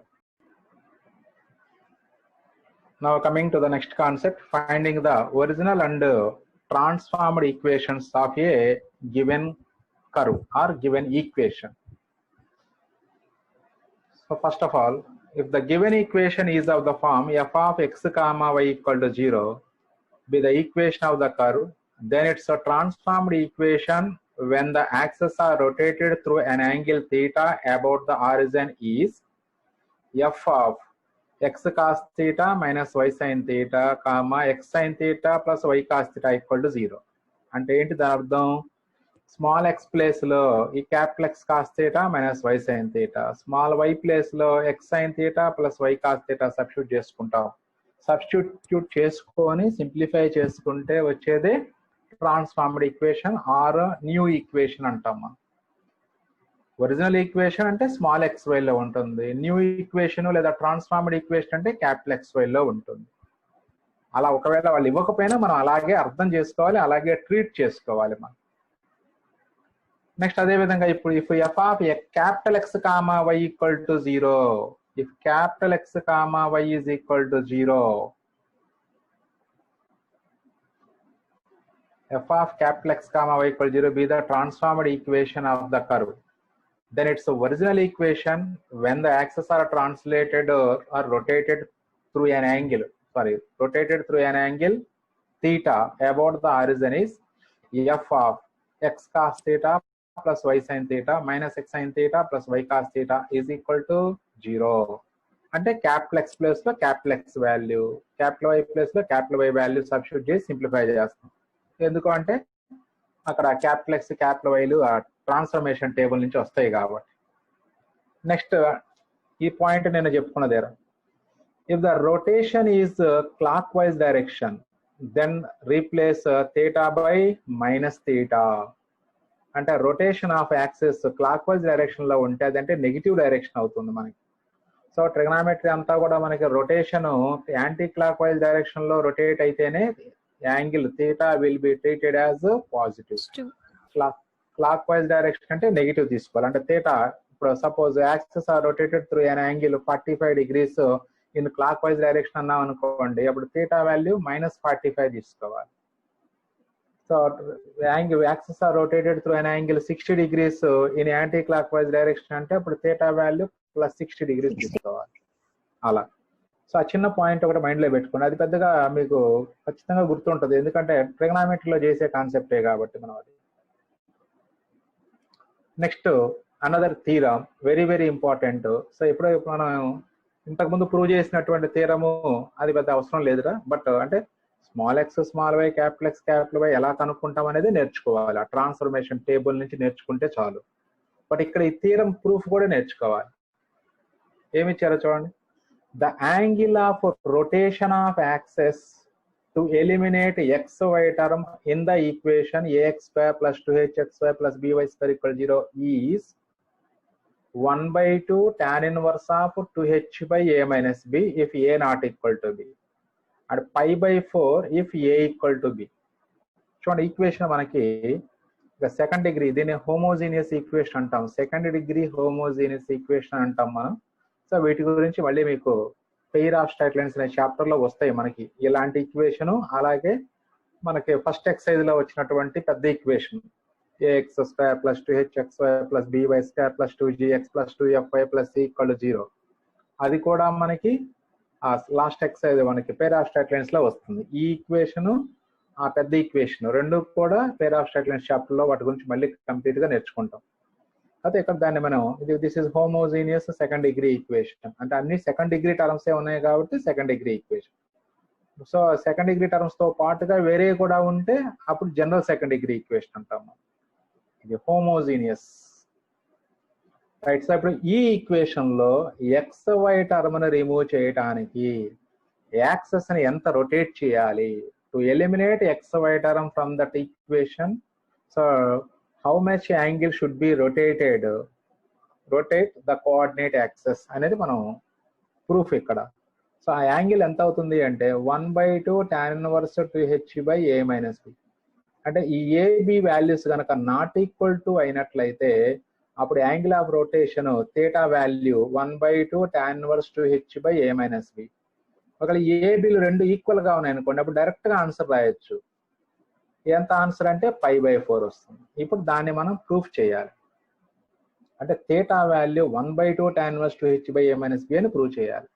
Now coming to the next concept, finding the original and transformed equations of a given curve or given equation. So first of all, if the given equation is of the form f of x comma y equal to 0 be the equation of the curve, then it's a transformed equation when the axes are rotated through an angle theta about the origin is f of x cos theta minus y sin theta comma x sin theta plus y cos theta equal to 0. అంటే ఏంటి దాని అర్థం? Small X place లో ఈ capital x cos theta minus y sine theta, small y place లో x sine theta plus y cos theta substitute చేసుకుంటాం. Substitute చేసుకొని simplify చేసుకుంటే వచ్చేదే transformed equation or new equation అంటాం మనం. ఒరిజినల్ ఈక్వేషన్ అంటే స్మాల్ ఎక్స్ వై లో ఉంటుంది, న్యూ ఈక్వేషన్ లేదా ట్రాన్స్ఫార్మ్డ్ ఈక్వేషన్ అంటే క్యాపిటల్ ఎక్స్ వై లో ఉంటుంది. అలా ఒకవేళ వాళ్ళు ఇవ్వకపోయినా మనం అలాగే అర్థం చేసుకోవాలి, అలాగే ట్రీట్ చేసుకోవాలి మనం. నెక్స్ట్ అదే విధంగా ఇప్పుడు if f of capital X comma y equal to 0, if capital X comma y is equal to 0, f of capital X comma y equal 0 be the transformed equation of the curve, then its original equation when the axes are translated or rotated through an angle, rotated through an angle theta about the origin is f of x cos theta plus y sin theta minus x sin theta plus y cos theta is equal to 0. అంటే capital x place లో capital x value, capital y place లో capital why value substitute చేసి simplify చేస్తాం. ఎందుకు అంటే అక్కడ capital X capital వైలు transformation table నుంచి వస్తాయి కాబట్టి. నెక్స్ట్ ఈ పాయింట్ నేను చెప్పుకున్నదే, if the rotation is clock wise direction then replace theta by minus theta. అంటే rotation of axis clock wise direction లో ఉంటే అదంటే నెగిటివ్ డైరెక్షన్ అవుతుంది మనకి. సో ట్రిగనామెట్రీ అంతా కూడా మనకి rotation anti clock wise direction లో రొటేట్ అయితేనే angle theta will be treated as positive. Clock wise direction అంటే నెగిటివ్ తీసుకోవాలి. అంటే థీటా ఇప్పుడు suppose axis are rotated through an angle 45 degrees in clock wise direction అన్నాం అనుకోండి, అప్పుడు థీటా వాల్యూ -45 తీసుకోవాలి. So angle axis are rotated through an angle 60 degrees in anti clock wise direction అంటే అప్పుడు థీటా వాల్యూ +60 degrees తీసుకోవాలి. అలా. So ఆ చిన్న పాయింట్ ఒకటి మైండ్ లో పెట్టుకోండి, అది పెద్దగా మీకు ఖచ్చితంగా గుర్తుంటుంది, ఎందుకంటే ట్రిగనామెట్రీలో చేసే కాన్సెప్టే కాబట్టి మనం అది. Next another theorem, very very important. So ఇప్పుడు మనం ఇంతకుముందు ప్రూవ్ చేసినటువంటి థీరము అది పెద్ద అవసరం లేదురా, బట్ అంటే small X small y capital X capital y ఎలా కనుక్కుంటాం అనేది నేర్చుకోవాలి. ఆ ట్రాన్స్ఫర్మేషన్ టేబుల్ నుంచి నేర్చుకుంటే చాలు. బట్ ఇక్కడ ఈ థీరమ్ ప్రూఫ్ కూడా నేర్చుకోవాలి. ఏమి ఇచ్చారో చూడండి. The angle of rotation of axes to eliminate X why term in the equation ax² + 2hxy + by² = 0 is 1/2 tan inverse of 2h/a - b if a not equal to b and pi/4 if a equal to b. చూడండి equation మనకి second degree, దీన్ని homogeneous equation అంటాం, second degree homogeneous equation అంటాం మనం. So వీటి గురించి మళ్ళీ మీకు పెయిర్ ఆఫ్ స్ట్రైట్ లైన్స్ అనే చాప్టర్ లో వస్తాయి మనకి ఇలాంటి ఈక్వేషన్. అలాగే మనకి ఫస్ట్ ఎక్సైజ్ లో వచ్చినటువంటి పెద్ద equation ax² + 2hxy + by² + 2gx + 2fy + c = 0, అది కూడా మనకి లాస్ట్ ఎక్సైజ్ మనకి పెయిర్ ఆఫ్ స్ట్రైట్ లైన్స్ లో వస్తుంది. ఈ ఈక్వేషన్ ఆ పెద్ద ఈక్వేషన్ రెండు కూడా pair of straight lines chapter లో వాటి గురించి మళ్ళీ కంప్లీట్ గా నేర్చుకుంటాం. అయితే ఇక్కడ దాన్ని మనం this is homogeneous second degree equation అంటే అన్ని సెకండ్ డిగ్రీ టర్మ్స్ ఏ ఉన్నాయి కాబట్టి second degree equation. So second degree terms తో పాటుగా వేరే కూడా ఉంటే అప్పుడు జనరల్ సెకండ్ డిగ్రీ ఈక్వేషన్ అంటాం. ఇది హోమోజీనియస్, రైట్. సో ఇప్పుడు ఈ ఈక్వేషన్ లో ఎక్స్ వై టర్మ్ ని రిమూవ్ చేయడానికి యాక్సెస్ ని ఎంత రొటేట్ చేయాలి to eliminate X why term from that equation. So how much angle should be rotate the coordinate axis అనేది మనం ప్రూఫ్ ఇక్కడ. సో ఆ యాంగిల్ ఎంత అవుతుంది అంటే 1/2 tan inverse 2h/a - b. అంటే ఈ ఏబి వాల్యూస్ కనుక నాట్ ఈక్వల్ టు అయినట్లయితే అప్పుడు angle of rotation theta value 1/2 tan inverse 2h/a - b. ఒకవేళ ఏబిలు రెండు ఈక్వల్ గా ఉన్నాయి అనుకోండి, అప్పుడు డైరెక్ట్ గా ఆన్సర్ రాయొచ్చు. ఎంత ఆన్సర్ అంటే π/4 వస్తుంది. ఇప్పుడు దాన్ని మనం ప్రూఫ్ చేయాలి. అంటే theta value 1/2 tan inverse 2h/a - b అని ప్రూవ్ చేయాలి.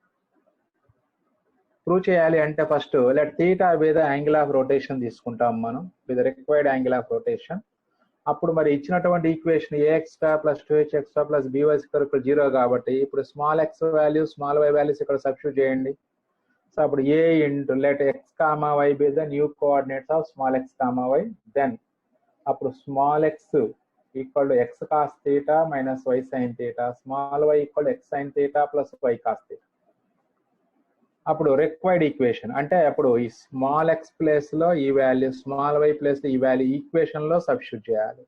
ప్రూవ్ చేయాలి అంటే first let theta with angle of rotation తీసుకుంటాం మనం, with required angle of rotation. అప్పుడు మరి ఇచ్చినటువంటి ఈక్వేషన్ ax² + 2hxy + by² = 0 కాబట్టి ఇప్పుడు small X value small why values ఇక్కడ సబ్స్టిట్యూట్ చేయండి. సో అప్పుడు a into let x, y be the new coordinates of small x, y. Then అప్పుడు small x equal to x cos theta minus y sin theta, small y equal x sin theta plus y cos theta. అప్పుడు required equation అంటే అప్పుడు ఈ small x place లో ఈ value, small y place లో ఈ value equation లో substitute చేయాలి.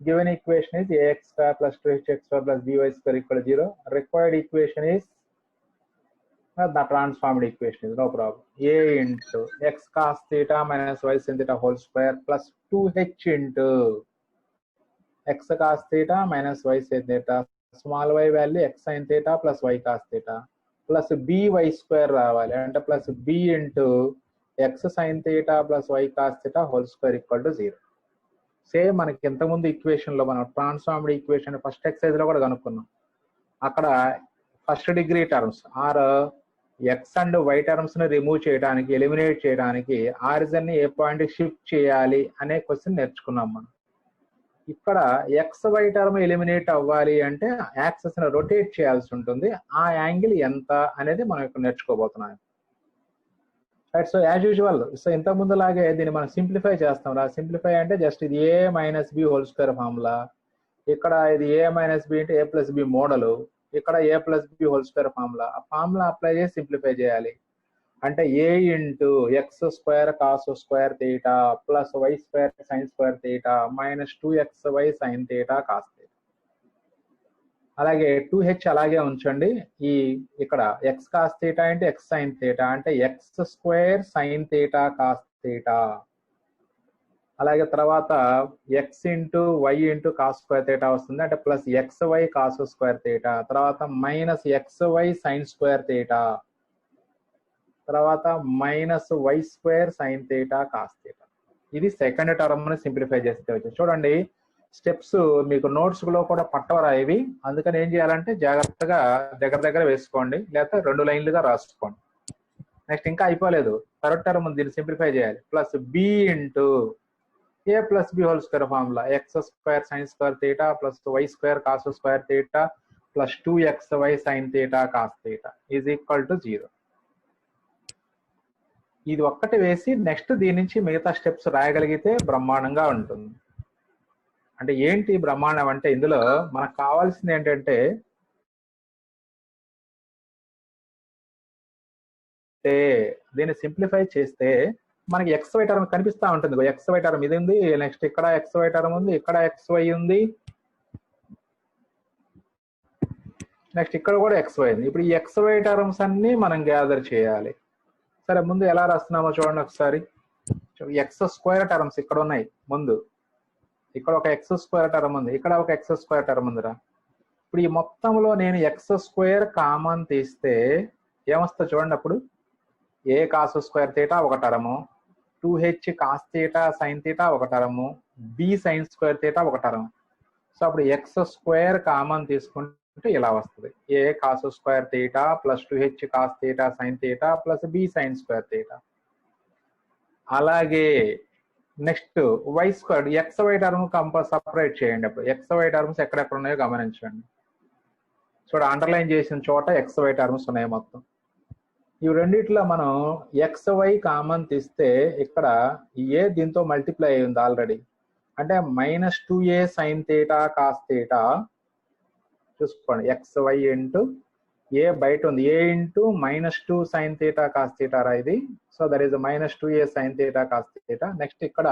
Given equation is ax² + 2hxy + by² = 0. Required equation is the transformed equation is no problem. A into x cos theta minus y sin theta whole square plus 2h into x cos theta minus y sin theta, small y value x sin theta plus y cos theta plus by square రావాలి అంటే plus b into x sin theta plus y cos theta whole square = 0. Same మనకి ఇంతకుముందు equation లో మనం transformed equation first excise లో కూడా కనుక్కున్నాం. అక్కడ first degree terms or x and y terms ని రిమూవ్ చేయడానికి, ఎలిమినేట్ చేయడానికి ఆరిజిన్ ని ఏ పాయింట్ షిఫ్ట్ చేయాలి అనే క్వశ్చన్ నేర్చుకున్నాం మనం. ఇక్కడ ఎక్స్ వై టర్మ్ ఎలిమినేట్ అవ్వాలి అంటే యాక్సెస్ ని రొటేట్ చేయాల్సి ఉంటుంది. ఆ యాంగిల్ ఎంత అనేది మనం ఇక్కడ నేర్చుకోబోతున్నాం. Right. So as usual, so ఇంత ముందులాగే దీన్ని మనం సింప్లిఫై చేస్తాం రా. సింప్లిఫై అంటే జస్ట్ ఇది a minus b whole square formula, ఇక్కడ ఇది ఏ మైనస్ బి అంటే ఏ ప్లస్ బి మోడల్, ఇక్కడ a plus B whole square formula. ఆ ఫార్ములా అప్లై చేసి సింప్లిఫై చేయాలి. అంటే a into x square cos square theta plus why square sine square theta minus 2xy sine theta cos theta. అలాగే 2h అలాగే ఉంచండి. ఈ ఇక్కడ ఎక్స్ కాస్ థీటా అంటే ఎక్స్ సైన్ థీటా అంటే x square sine theta cos theta. అలాగే తర్వాత x into y into cos square theta వస్తుంది, అంటే plus x y cos square theta. తర్వాత minus x y sine square theta. తర్వాత minus why square sine theta cos theta. ఇది second term ని simplify చేస్తే వచ్చి చూడండి. స్టెప్స్ మీకు నోట్స్ లో కూడా పట్టవరా ఇవి, అందుకని ఏం చేయాలంటే జాగ్రత్తగా దగ్గర దగ్గర వేసుకోండి, లేకపోతే 2 లైన్లుగా రాసుకోండి. నెక్స్ట్ ఇంకా అయిపోలేదు, థర్డ్ టర్మ్ దీన్ని సింప్లిఫై చేయాలి. Plus B into A plus B whole square formula X square sine square theta plus why square cos square theta plus 2xy sine theta cos theta is equal to 0. ఇది ఒక్కటి వేసి next దీని నుంచి మిగతా steps రాయగలిగితే బ్రహ్మాండంగా ఉంటుంది. అంటే ఏంటి బ్రహ్మాండం అంటే ఇందులో మనకు కావాల్సింది ఏంటంటే దీన్ని సింప్లిఫై చేస్తే మనకి XY టర్మ్ కనిపిస్తా ఉంటుంది. XY టర్మ్ ఇది ఉంది, నెక్స్ట్ ఇక్కడ XY టర్మ్ ఉంది, ఇక్కడ XY ఉంది, నెక్స్ట్ ఇక్కడ కూడా XY ఉంది. ఇప్పుడు ఈ XY టర్మ్స్ అన్ని మనం గ్యాదర్ చేయాలి. సరే, ముందు ఎలా రాస్తున్నామో చూడండి ఒకసారి. ఎక్స్ స్క్వేర్ టర్మ్స్ ఇక్కడ ఉన్నాయి. ముందు ఇక్కడ ఒక ఎక్స్ స్క్వేర్ టర్మ్ ఉంది, ఇక్కడ ఒక ఎక్స్ స్క్వేర్ టర్మ్ ఉందిరా. ఇప్పుడు ఈ మొత్తంలో నేను ఎక్స్ స్క్వేర్ కామన్ తీస్తే ఏమొస్తా చూడండి. అప్పుడు ఏ కాస్ స్క్వేర్ థీటా ఒక term, 2h cos theta sine theta ఒక term, b sine square theta ఒక టర్మ్. సో అప్పుడు ఎక్స్ స్క్వేర్ కామన్ తీసుకుంటే ఇలా వస్తుంది, a cos square theta plus 2h cos theta sine theta plus b sine square theta. అలాగే next y square XY term separate చేయండి. అప్పుడు XY terms ఎక్కడెక్కడ ఉన్నాయో గమనించండి. చూడ అండర్లైన్ చేసిన చోట XY టర్మ్స్ ఉన్నాయి మొత్తం. ఇవి రెండిట్లో మనం XY కామన్ తీస్తే ఇక్కడ ఏ దీంతో మల్టిప్లై అయి ఉంది ఆల్రెడీ, అంటే minus 2a sine theta cos theta. చూసుకోండి, XY ఇంటూ ఏ బయట ఉంది, a into minus 2 sine theta cos theta రా ఇది. So that is minus 2a sine theta cos theta. Next ఇక్కడ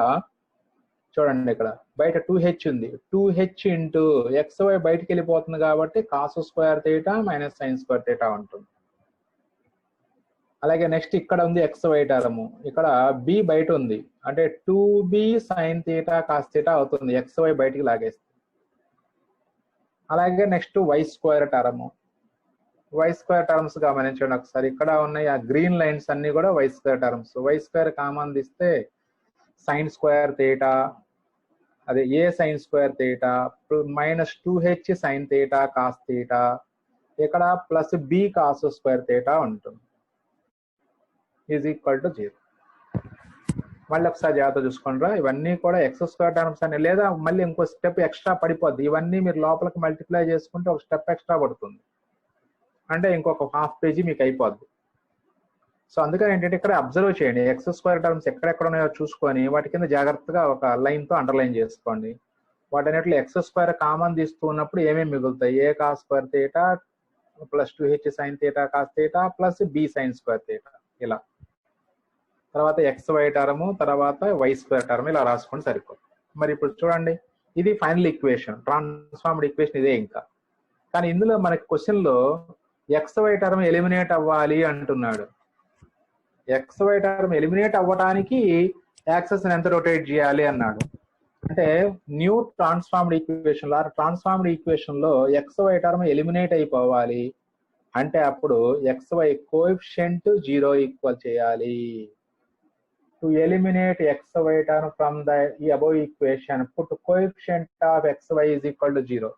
చూడండి, ఇక్కడ బయట 2h ఉంది, 2h ఇంటూ XY బయటికి వెళ్ళిపోతుంది కాబట్టి cos square theta minus sign square theta ఉంటుంది. అలాగే నెక్స్ట్ ఇక్కడ ఉంది XY టర్మ్, ఇక్కడ b బయట ఉంది, అంటే 2b sine theta cos theta అవుతుంది, XY బయటికి లాగేస్తుంది. అలాగే next y square term, y square terms గమనించండి ఒకసారి. ఇక్కడ ఉన్నాయి ఆ గ్రీన్ లైన్స్ అన్ని కూడా y square terms. Y square common తీస్తే సైన్ స్క్వేర్ థీటా, అదే a sine square theta minus 2h sine theta cos theta, ఇక్కడ plus b cos square theta ఉంటుంది, ఈజ్ ఈక్వల్ టు 0. మళ్ళీ ఒకసారి జాగ్రత్త చూసుకోండి. ఇవన్నీ కూడా ఎక్స్ స్క్వేర్ టర్మ్స్ అని, లేదా మళ్ళీ ఇంకో స్టెప్ ఎక్స్ట్రా పడిపోద్ది. ఇవన్నీ మీరు లోపలికి మల్టిప్లై చేసుకుంటే ఒక స్టెప్ ఎక్స్ట్రా పడుతుంది, అంటే ఇంకొక హాఫ్ పేజీ మీకు అయిపోద్ది. సో అందుకని ఏంటంటే ఇక్కడ అబ్జర్వ్ చేయండి, ఎక్స్ స్క్వేర్ టర్మ్స్ ఎక్కడెక్కడ ఉన్నాయో చూసుకొని వాటి కింద జాగ్రత్తగా ఒక లైన్తో అండర్లైన్ చేసుకోండి. వాటన్నిటిలో ఎక్స్ స్క్వేర్ కామన్ తీస్తూ ఉన్నప్పుడు ఏమేమి మిగులుతాయి, a cos square theta plus 2h sine theta cos theta plus b sine square theta, ఇలా. తర్వాత XY టర్మ్, తర్వాత వై స్క్వేర్ టర్మ్, ఇలా రాసుకొని సరిపోతుంది. మరి ఇప్పుడు చూడండి, ఇది ఫైనల్ ఈక్వేషన్, ట్రాన్స్ఫార్మ్డ్ ఈక్వేషన్ ఇదే ఇంకా. కానీ ఇందులో మనకి క్వశ్చన్ లో XY టర్మ్ ఎలిమినేట్ అవ్వాలి అంటున్నాడు. XY టర్మ్ ఎలిమినేట్ అవ్వడానికి యాక్సెస్ ఎంత రొటేట్ చేయాలి అన్నాడు. అంటే న్యూ ట్రాన్స్ఫార్మ్డ్ ఈక్వేషన్ లో, ట్రాన్స్ఫార్మ్డ్ ఈక్వేషన్ లో XY టర్మ్ ఎలిమినేట్ అయిపోవాలి అంటే అప్పుడు XY కోఎఫిషియంట్ 0 ఈక్వల్ చేయాలి. To eliminate XY term from the above equation, put coefficient of XY is equal to 0.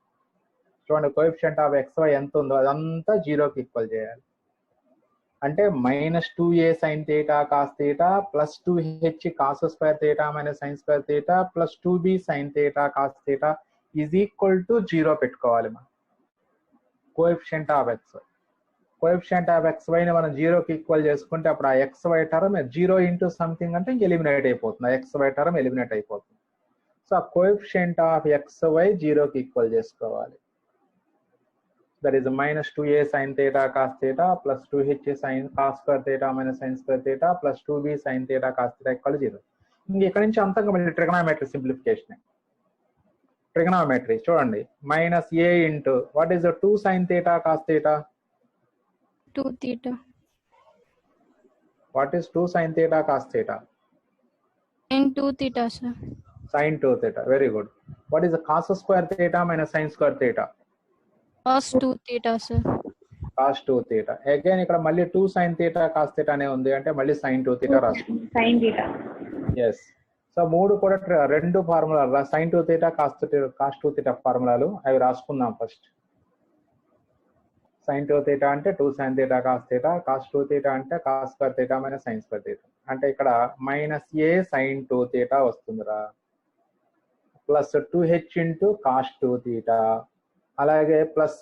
చూడండి, కోఎఫిషియంట్ ఆఫ్ XY ఎంత ఉందో అదంతా 0కి ఈక్వల్ చేయాలి. అంటే -2a sin theta cos theta plus 2h cos square theta minus sin square theta plus 2b sin theta cos theta is equal to 0 పెట్టుకోవాలి మనం. Coefficient of X, coefficient of xy ని మనం 0కి ఈక్వల్ చేసుకుంటే అప్పుడు ఆ xy టర్మ్ 0 ఇంటూ సంథింగ్ అంటే ఇంక ఎలిమినేట్ అయిపోతుంది, ఆ xy టర్మ్ ఎలిమినేట్ అయిపోతుంది. సో ఆ కోఎఫిషియంట్ ఆఫ్ xy 0కి ఈక్వల్ చేసుకోవాలి. That is -2a sin theta cos theta plus 2h sin cos square theta minus sin square theta plus 2b sin theta cos theta equal to 0. ఇంక ఇక్కడ నుంచి అంతా మళ్ళీ trigonometry simplification. Trigonometry చూడండి, -a into what is the 2 sin theta cos theta? 2 theta. What is 2 sin theta cos theta? And 2 theta, sir. Sin 2 theta. Very good. What is the cos square theta minus sin square theta? Cos 2 theta, sir. Cos 2 theta. Again ఇక్కడ మళ్ళీ 2 sin theta cos theta అనే ఉంది అంటే మళ్ళీ sin 2 theta రాసుకుంటాం. sin theta. Yes. So మూడు కూడా రెండు ఫార్ములాలు sin 2 theta cos 2 theta ఫార్ములాలు అవి రాసుకుందాం ఫస్ట్. sin 2 theta అంటే 2 sin theta cos theta, cos 2 theta అంటే cos square theta minus sin square theta. అంటే ఇక్కడ -a sin 2 theta వస్తుందిరా, plus 2h into cos 2 theta అలాగే plus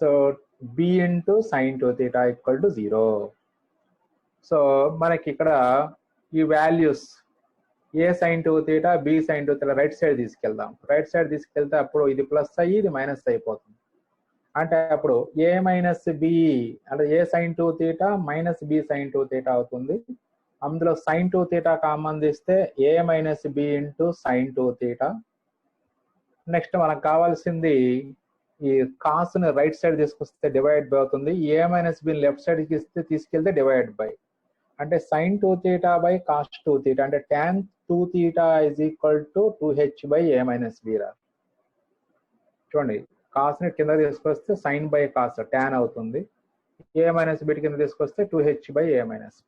b into sin 2 theta equal to 0. So మనకి ఇక్కడ ఈ values a sin 2 theta b sin 2 theta right side తీసుకెళ్దాం. Right side తీసుకెళ్తే అప్పుడు ఇది ప్లస్ అయ్యి ఇది మైనస్ అయిపోతుంది. అంటే అప్పుడు a మైనస్ b అంటే a sin 2 theta minus b sin 2 theta అవుతుంది. అందులో sin 2 theta కామన్ తీస్తే a minus b into sin 2 theta. Next మనకు కావాల్సింది ఈ కాస్ ని రైట్ సైడ్ తీసుకొస్తే డివైడ్ బై అవుతుంది, a minus B left side తీసుకెళ్తే డివైడ్ బై, అంటే sin 2 theta by cos 2 theta అంటే tan 2 theta is equal to 2h by a minus b రా. చూడండి, కాస్ ని కింద తీసుకొస్తే sin బై కాస్ tan అవుతుంది, a మైనస్ బి కింద తీసుకొస్తే 2h by a minus b.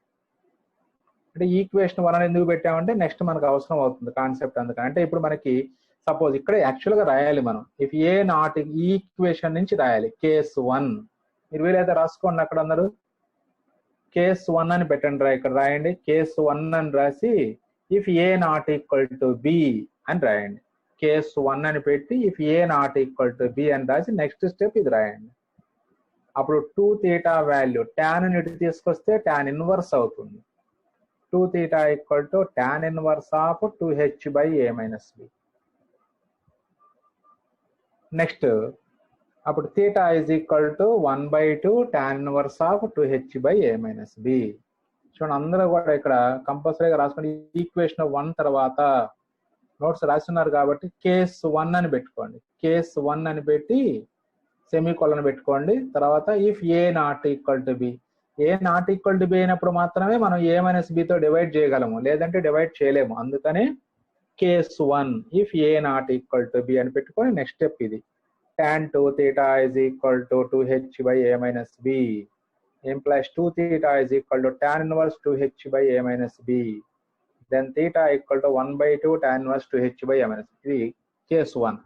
అంటే ఈక్వేషన్ 1 అని ఎందుకు పెట్టామంటే నెక్స్ట్ మనకు అవసరం అవుతుంది కాన్సెప్ట్ అందుకని. అంటే ఇప్పుడు మనకి సపోజ్ ఇక్కడ యాక్చువల్ గా రాయాలి మనం, ఇఫ్ ఏ నాట్ ఈ ఈక్వేషన్ నుంచి రాయాలి కేస్ 1. మీరు వీలైతే రాసుకోండి, అక్కడ అందరూ కేస్ 1 అని పెట్టండి రా, ఇక్కడ రాయండి కేస్ 1 అని రాసి if A not equal to B అని రాయండి. కేస్ 1 అని పెట్టి if A not equal to B అని రాసి నెక్స్ట్ స్టెప్ ఇది రాయండి. అప్పుడు 2 theta వాల్యూ tan ని ఇటు తీసుకొస్తే tan ఇన్వర్స్ అవుతుంది. 2 theta equal to tan inverse of 2h by a minus b. Next అప్పుడు theta is equal to 1/2 tan inverse of 2h by a minus b. చూడండి, అందరూ కూడా ఇక్కడ కంపల్సరీగా రాసుకోండి. ఈక్వేషన్ 1 తర్వాత నోట్స్ రాస్తున్నారు కాబట్టి కేస్ 1 అని పెట్టుకోండి. కేస్ 1 అని పెట్టి సెమీకోలన్ పెట్టుకోండి. తర్వాత if A not equal to B, A not equal to B అయినప్పుడు మాత్రమే మనం a మైనస్ బితో డివైడ్ చేయగలము, లేదంటే డివైడ్ చేయలేము. అందుకని case 1 if A not equal to B అని పెట్టుకొని నెక్స్ట్ స్టెప్ ఇది tan 2 theta is equal to 2h by a minus b implies 2 theta is equal to tan inverse 2h by a minus b, then theta equal to 1/2 tan inverse 2h by a minus b. ఇది case 1.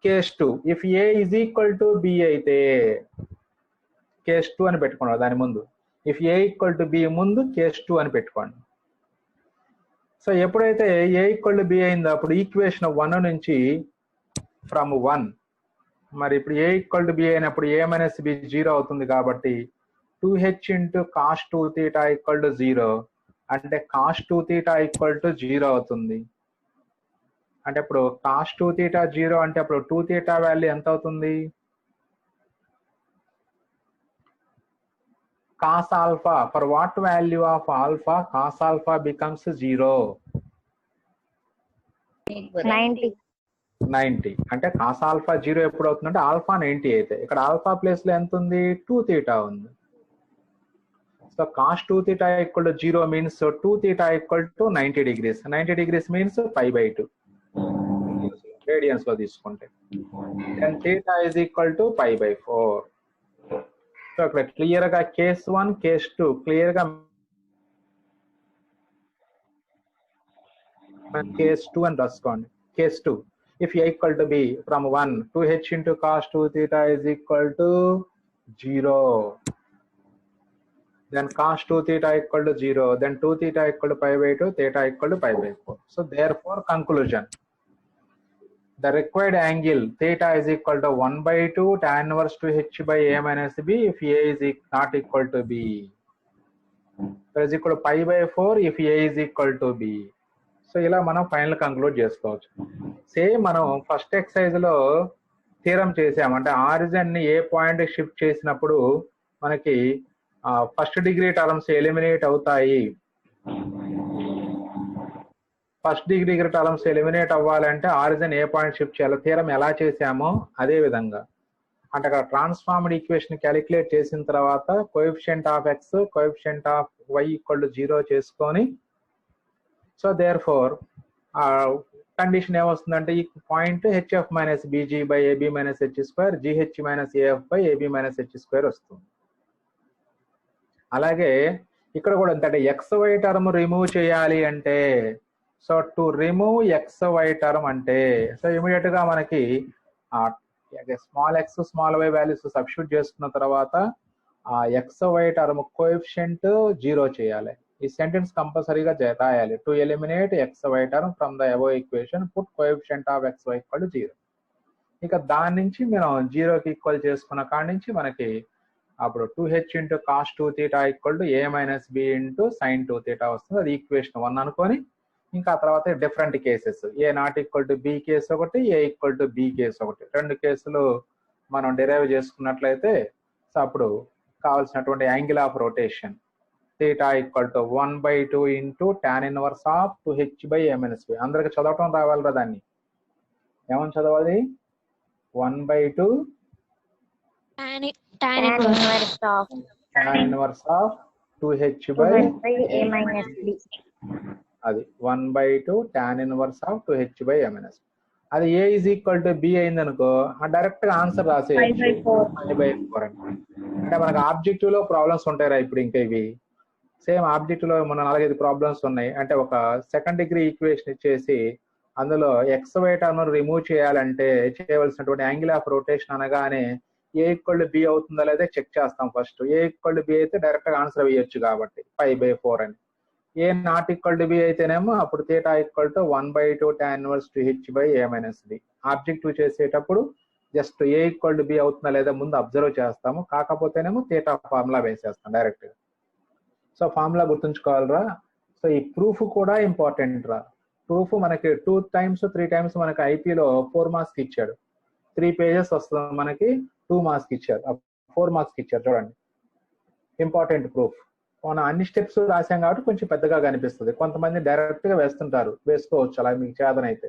Case 2 if a is equal to b అయితే case 2 అని పెట్టుకోండి దాని ముందు. If a equal to b ముందు case 2 అని పెట్టుకోండి. So ఎప్పుడైతే a ఈక్వల్ టు b అయిందో అప్పుడు ఈక్వేషన్ 1 నుంచి ఫ్రమ్ 1, మరి ఇప్పుడు a ఈక్వల్ టు b అయినప్పుడు a మైనస్ b 0 అవుతుంది కాబట్టి 2h into cos 2 theta equal to 0 అంటే cos 2 theta ఈక్వల్ టు 0 అవుతుంది. అంటే ఇప్పుడు cos 2 theta 0 అంటే అప్పుడు 2 theta వాల్యూ ఎంత అవుతుంది? cos alpha, for what value of alpha cos alpha becomes 0? 90. అంటే cos alpha 0 ఎప్పుడు అవుతుందంటే ఆల్ఫా 90 అయితే, ఇక్కడ ఆల్ఫా ప్లేస్ లో ఎంత ఉంది? 2 theta ఉంది. So cos 2 theta equal to 0 means 2 theta equal to 90 degrees. 90 degrees means π/2 radians లో తీసుకుంటే, then theta is equal to π/4. సో ఇక్కడ క్లియర్ గా కేస్ 1 కేస్ 2 క్లియర్ గా కేస్ 2 అని రాసుకోండి. Case 2 if a equal to b from 1 2h into cos 2 theta is equal to 0. then cos 2 theta equal to 0, then 2 theta equal to pi by 2, theta equal to pi by 4. So therefore conclusion, the required angle theta is equal to 1 by 2 tan inverse to h by a minus b if a is not equal to b. That is equal to pi by 4 if a is equal to b. So ఇలా మనం final conclude చేసుకోవచ్చు. Same మనం first exercise లో theorem చేసాం, అంటే origin ని a point shift చేసినప్పుడు మనకి ఫస్ట్ డిగ్రీ టర్మ్స్ ఎలిమినేట్ అవుతాయి. ఫస్ట్ డిగ్రీ టర్మ్స్ ఎలిమినేట్ అవ్వాలంటే ఆరిజిన్ ఏ పాయింట్ షిఫ్ట్ చేయాలో థీరం ఎలా చేసామో అదే విధంగా, అంటే అక్కడ ట్రాన్స్ఫార్మ్డ్ ఈక్వేషన్ క్యాలిక్యులేట్ చేసిన తర్వాత coefficient of X coefficient of Y equal to 0 చేసుకొని, సో దేర్ ఫోర్ కండిషన్ ఏమొస్తుందంటే ఈ point HF minus BG by AB minus H square GH minus AF by AB minus H square వస్తుంది. అలాగే ఇక్కడ కూడా ఎంత అంటే ఎక్స్ వై టర్మ్ రిమూవ్ చేయాలి అంటే, so to remove X why term అంటే, సో ఇమీడియట్ గా మనకి small X small why values substitute చేసుకున్న తర్వాత ఆ ఎక్స్ వై టర్మ్ కోఎఫిషియంట్ 0 చేయాలి. ఈ సెంటెన్స్ కంపల్సరీగా రాయాలి. To eliminate X why term from the above equation put coefficient of X Y equal to 0. ఇక దాని నుంచి మనం 0కి ఈక్వల్ చేసుకున్న కాడి నుంచి మనకి అప్పుడు 2h into cos 2 theta equal to A minus B into sine 2 theta వస్తుంది. అది ఈక్వేషన్ 1 అనుకొని, ఇంకా ఆ తర్వాత different cases A not equal to B case ఒకటి, A equal to B case ఒకటి, 2 కేసులు మనం డిరైవ్ చేసుకున్నట్లయితే సో అప్పుడు కావాల్సినటువంటి angle of rotation theta equal to 1 by 2 into tan inverse of 2h by a minus b. అందరికి చదవటం రావాలి కదా, దాన్ని ఏమని చదవాలి? 1 by 2 tan inverse of 2h by a minus b. అది 1 by 2 tan inverse of 2h by a minus b. అది a is equal to b అయింది అనుకో, డైరెక్ట్ గా ఆన్సర్ రాసేయచ్చు 5/4 అంటే మనకు ఆబ్జెక్టివ్ లో ప్రాబ్లమ్స్ ఉంటాయి రా. ఇప్పుడు ఇంకా ఇవి సేమ్ ఆబ్జెక్ట్ లో మన 4-5 ప్రాబ్లమ్స్ ఉన్నాయి. అంటే ఒక సెకండ్ డిగ్రీ ఈక్వేషన్ ఇచ్చేసి అందులో ఎక్స్ వై టర్మ్ రిమూవ్ చేయాలంటే చేయవలసినటువంటి యాంగిల్ ఆఫ్ రొటేషన్ అనగానే ఏ ఈక్వల్ టు బి అవుతుందో లేదా చెక్ చేస్తాం first. A equal to B అయితే డైరెక్ట్ గా ఆన్సర్ వేయొచ్చు కాబట్టి 5/4 అని. ఏ నాట్ ఈక్వల్ టు బి అయితేనేమో అప్పుడు theta equal to 1 by 2 tan inverse to h by a minus b. Objective చేసేటప్పుడు just a equal to b అవుతుందా లేదా ముందు అబ్జర్వ్ చేస్తాము, కాకపోతేనేమో థీటా ఫార్ములా వేసేస్తాం డైరెక్ట్ గా. సో ఫార్ములా గుర్తుంచుకోవాలరా. సో ఈ ప్రూఫ్ కూడా ఇంపార్టెంట్ రా. ప్రూఫ్ మనకి 2 times 3 times మనకి ఐపీలో 4 మార్క్స్ ఇచ్చాడు. 3 pages వస్తుంది మనకి, 2 marks ఇచ్చారు, 4 marks ఇచ్చారు. చూడండి ఇంపార్టెంట్ ప్రూఫ్. మనం అన్ని స్టెప్స్ రాసాం కాబట్టి కొంచెం పెద్దగా కనిపిస్తుంది. కొంతమంది డైరెక్ట్ గా వేస్తుంటారు, వేసుకోవచ్చు అలా మీకు చేతనైతే,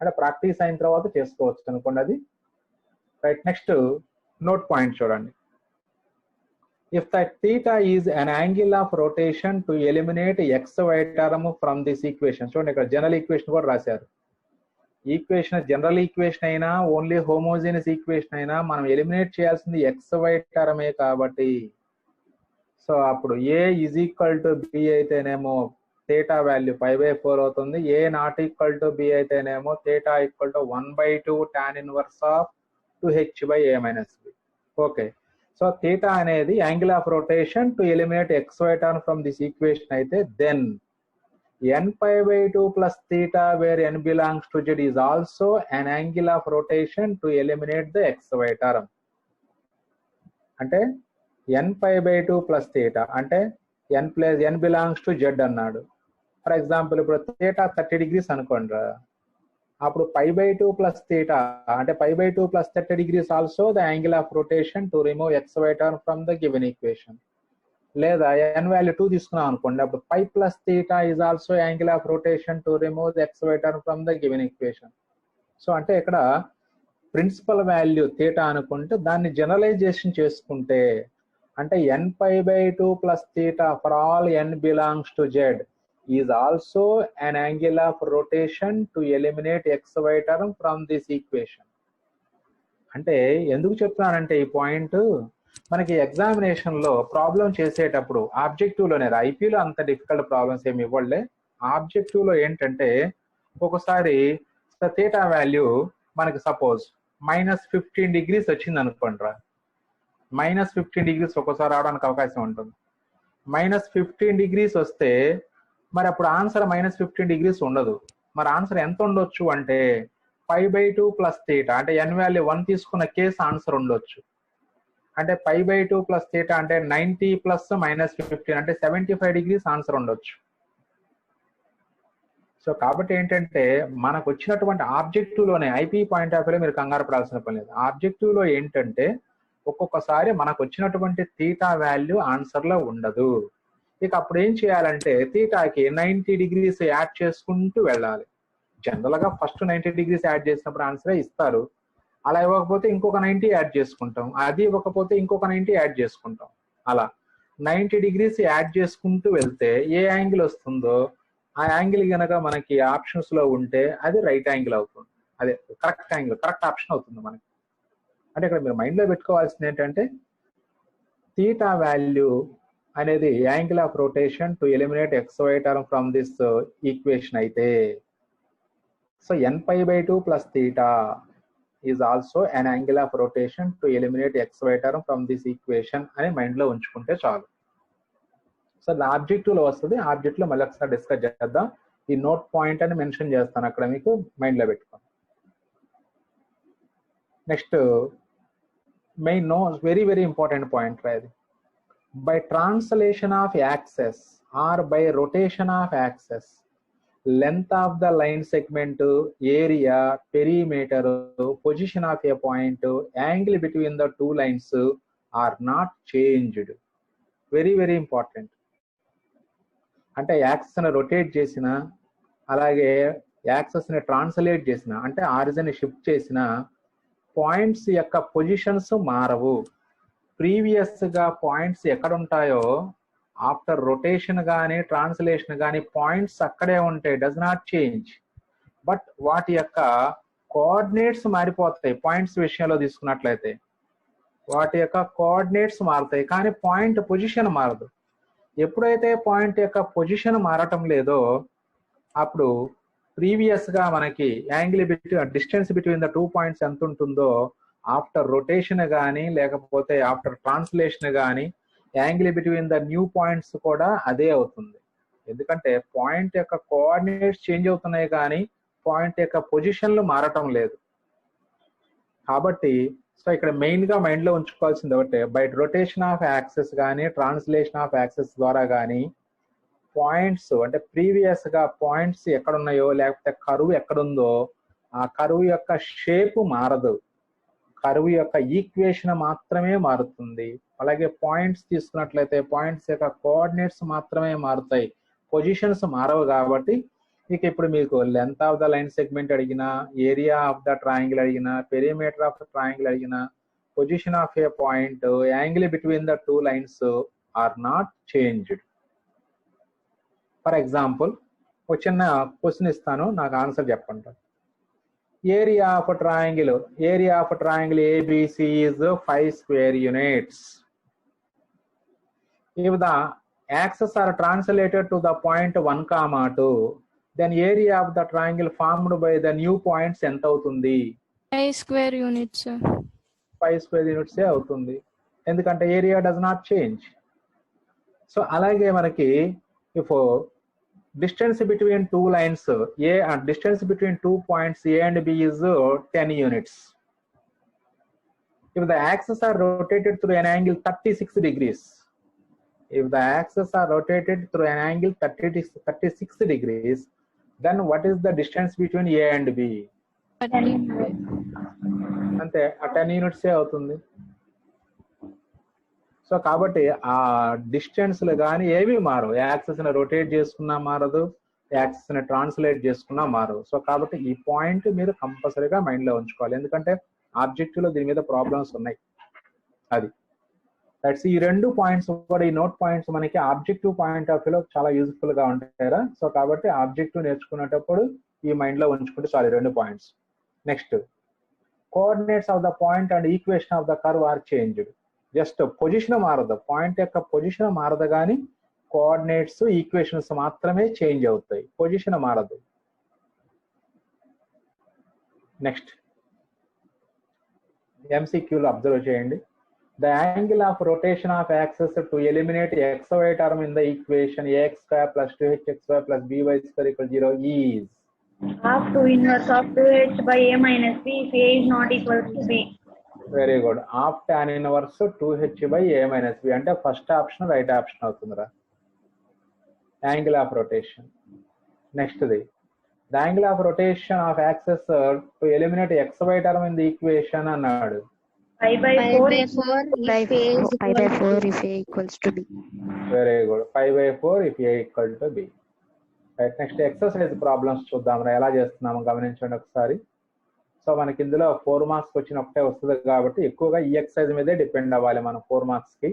అంటే ప్రాక్టీస్ అయిన తర్వాత చేసుకోవచ్చు అనుకోండి అది. రైట్, నెక్స్ట్ నోట్ పాయింట్ చూడండి. If the theta is an angle of rotation to eliminate x y term from this equation, చూడండి ఇక్కడ జనరల్ ఈక్వేషన్ కూడా రాశారు. ఈక్వేషన్ జనరల్ ఈక్వేషన్ అయినా ఓన్లీ హోమోజీనియస్ ఈక్వేషన్ అయినా మనం ఎలిమినేట్ చేయాల్సింది ఎక్స్ వై టర్మే కాబట్టి, సో అప్పుడు ఏ ఈజ్ ఈక్వల్ టు బి అయితేనేమో థీటా వాల్యూ 5/4 అవుతుంది. ఏ నాట్ ఈక్వల్ టు బి అయితేనేమో theta equal to 1 by 2 tan inverse of 2h by a minus b. Okay, so theta అనేది angle of rotation to eliminate X why term from this equation అయితే, then n π/2 plus theta where n belongs to z is also an angle of rotation to eliminate the xy term. అంటే n π/2 plus theta అంటే n belongs to z అన్నాడు. For example ఇప్పుడు theta 30 degrees అనుకోండి, అప్పుడు π/2 plus theta అంటే π/2 plus 30 degrees also the angle of rotation to remove xy term from the given equation. లేదా n value 2 తీసుకున్నాం అనుకోండి, అప్పుడు π plus theta is also angle of rotation to remove the xy term from the given equation. So అంటే ఇక్కడ principal value theta అనుకుంటే దాన్ని generalisation చేసుకుంటే అంటే n π/2 plus theta for all n belongs to z is also an angle of rotation to eliminate xy term from this equation. అంటే ఎందుకు చెప్తున్నానంటే ఈ పాయింట్ మనకి ఎగ్జామినేషన్ లో ప్రాబ్లం చేసేటప్పుడు ఆబ్జెక్టివ్ లోనే, ఐపీలో అంత డిఫికల్ట్ ప్రాబ్లమ్స్ ఏమి ఇవ్వలే. ఆబ్జెక్టివ్ లో ఏంటంటే ఒకసారి థీటా వాల్యూ మనకి సపోజ్ -15 degrees వచ్చింది అనుకోండి రా, -15 degrees ఒక్కోసారి రావడానికి అవకాశం ఉంటుంది. -15 degrees వస్తే మరి అప్పుడు ఆన్సర్ -15 degrees ఉండదు. మరి ఆన్సర్ ఎంత ఉండొచ్చు అంటే π/2 + θ అంటే n వాల్యూ 1 తీసుకున్న కేసు ఆన్సర్ ఉండొచ్చు. అంటే π/2 + θ అంటే 90 + -15 అంటే 75 degrees ఆన్సర్ ఉండొచ్చు. సో కాబట్టి ఏంటంటే మనకు వచ్చినటువంటి ఆబ్జెక్టివ్ లోనే ఐపీ పాయింట్ ఆఫ్ వ్యూలో మీరు కంగారు పడాల్సిన పని లేదు. ఆబ్జెక్టివ్ లో ఏంటంటే ఒక్కొక్కసారి మనకు వచ్చినటువంటి తీటా వాల్యూ ఆన్సర్ లో ఉండదు. ఇక అప్పుడు ఏం చేయాలంటే తీటాకి 90 degrees యాడ్ చేసుకుంటూ వెళ్ళాలి. జనరల్ గా ఫస్ట్ 90 degrees యాడ్ చేసినప్పుడు ఆన్సరే ఇస్తారు. అలా ఇవ్వకపోతే ఇంకొక 90 యాడ్ చేసుకుంటాం. అది ఇవ్వకపోతే ఇంకొక 90 యాడ్ చేసుకుంటాం. అలా 90 degrees యాడ్ చేసుకుంటూ వెళ్తే ఏ యాంగిల్ వస్తుందో ఆ యాంగిల్ గనక మనకి ఆప్షన్స్ లో ఉంటే అది రైట్ యాంగిల్ అవుతుంది. అదే కరెక్ట్ యాంగిల్, కరెక్ట్ ఆప్షన్ అవుతుంది మనకి. అంటే ఇక్కడ మీరు మైండ్ లో పెట్టుకోవాల్సింది ఏంటంటే తీటా వాల్యూ అనేది angle of rotation to eliminate XY term from this equation అయితే so nπ/2 + θ is also an angle of rotation to eliminate XY term from this equation అని మైండ్ లో ఉంచుకుంటే చాలు. సో ఆబ్జెక్టివ్ లో వస్తుంది. ఆబ్జెక్ట్ లో మళ్ళీ ఒకసారి డిస్కస్ చేద్దాం. ఈ నోట్ పాయింట్ అని మెన్షన్ చేస్తాను అక్కడ, మీకు మైండ్ లో పెట్టుకోండి. Next main no very very important point రాది. By translation of axes or by rotation of axes length of the line segment, area, perimeter, position of a point, angle between the two lines are not changed. Very very important. అంటే access ని rotate చేసిన అలాగే access ని translate చేసిన అంటే origin shift చేసిన points యొక్క positions మారవు. ప్రీవియస్ గా పాయింట్స్ ఎక్కడ ఉంటాయో ఆఫ్టర్ రొటేషన్ కానీ ట్రాన్స్లేషన్ కానీ పాయింట్స్ అక్కడే ఉంటాయి, డస్ నాట్ చేంజ్. బట్ వాటి యొక్క కోఆర్డినేట్స్ మారిపోతాయి. పాయింట్స్ విషయంలో తీసుకున్నట్లయితే వాటి యొక్క కోఆర్డినేట్స్ మారుతాయి కానీ పాయింట్ పొజిషన్ మారదు. ఎప్పుడైతే పాయింట్ యొక్క పొజిషన్ మారటం లేదో అప్పుడు ప్రీవియస్ గా మనకి angle distance between the 2 points ఎంత ఉంటుందో ఆఫ్టర్ రొటేషన్ కానీ లేకపోతే ఆఫ్టర్ ట్రాన్స్లేషన్ కానీ angle between the new points కూడా అదే అవుతుంది. ఎందుకంటే పాయింట్ యొక్క కోఆర్డినేట్స్ చేంజ్ అవుతున్నాయి కానీ పాయింట్ యొక్క పొజిషన్లు మారటం లేదు. కాబట్టి సో ఇక్కడ మెయిన్ గా మైండ్ లో ఉంచుకోవాల్సింది ఒకటే, బై రొటేషన్ ఆఫ్ యాక్సెస్ కానీ ట్రాన్స్లేషన్ ఆఫ్ యాక్సెస్ ద్వారా కానీ పాయింట్స్ అంటే ప్రీవియస్ గా పాయింట్స్ ఎక్కడ ఉన్నాయో లేకపోతే కరువు ఎక్కడుందో ఆ కరువు యొక్క షేప్ మారదు, కరువు యొక్క ఈక్వేషన్ మాత్రమే మారుతుంది. అలాగే పాయింట్స్ తీసుకున్నట్లయితే పాయింట్స్ యొక్క కోఆర్డినేట్స్ మాత్రమే మారుతాయి, పొజిషన్స్ మారవు. కాబట్టి ఇక ఇప్పుడు మీకు length of the line segment అడిగినా, ఏరియా ఆఫ్ ద ట్రయాంగిల్ అడిగినా, పెరిమీటర్ ఆఫ్ ద ట్రయాంగిల్ అడిగినా, position of a point, angle between the 2 lines are not changed. For example ఒక చిన్న క్వశ్చన్ ఇస్తాను, నాకు ఆన్సర్ చెప్పండి. Area of triangle ABC is 5 square units. If the axes are translated to the point 1, 2, then area of the triangle formed by the new points ఎంత అవుతుంది? 5 square units. 5 square units అవుతుంది, ఎందుకంటే area does not change. So అలాగే మనకి if distance between 2 lines distance between 2 points A and B is 10 units. If the axes are rotated through an angle 36 degrees, if the axes are rotated through an angle 36 degrees, then what is the distance between A and B? 30. అంతే, ఆ 10 units అవుతుంది. So కాబట్టి ఆ డిస్టెన్స్లు కానీ ఏవి మారవు, access ని rotate చేసుకున్నా మారదు, యాక్సెస్ ని ట్రాన్స్లేట్ చేసుకున్నా మారదు. సో కాబట్టి ఈ పాయింట్ మీరు కంపల్సరీగా మైండ్ లో ఉంచుకోవాలి, ఎందుకంటే ఆబ్జెక్టివ్ లో దీని మీద ప్రాబ్లమ్స్ ఉన్నాయి. అది దట్స్ ఈ 2 పాయింట్స్ కూడా, ఈ నోట్ పాయింట్స్ మనకి ఆబ్జెక్టివ్ పాయింట్ ఆఫ్ వ్యూలో చాలా యూజ్ఫుల్ గా ఉంటాయరా. సో కాబట్టి ఆబ్జెక్టివ్ నేర్చుకునేటప్పుడు ఈ మైండ్ లో ఉంచుకుంటే చాలు 2 points. Next, coordinates of the point and equation of the curve are changed. Just position మారదు, పాయింట్ యొక్క పొజిషన్ మారదు కానీ కోఆర్డినేట్స్ ఈక్వేషన్స్ మాత్రమే చేంజ్ అవుతాయి, పొజిషన్ మారదు. నెక్స్ట్ MCQలో అబ్జర్వ్ చేయండి. The angle of rotation of axis to eliminate xy term in the equation ax square plus 2hxy plus by square equal 0 is half 2 inverse of 2h by a minus b if a is not equal to b. Very good. Half tan inverse 2h by a minus b అంటే first option right option అవుతుందిరా. Angle of rotation. Next the angle of rotation of axes to eliminate xy term in the equation అన్నాడు. Pi by 4 if a equals to b. Very good. 5/4 if a equal to b. Right. Next exercise problems చూద్దాం రా, ఎలా చేస్తున్నాము గమనించండి ఒకసారి. So మనకి ఇందులో 4 marks వచ్చిన ఒకటే వస్తుంది కాబట్టి ఎక్కువగా ఈ ఎక్సర్సైజ్ మీదే డిపెండ్ అవ్వాలి మనం 4 మార్క్స్ కి.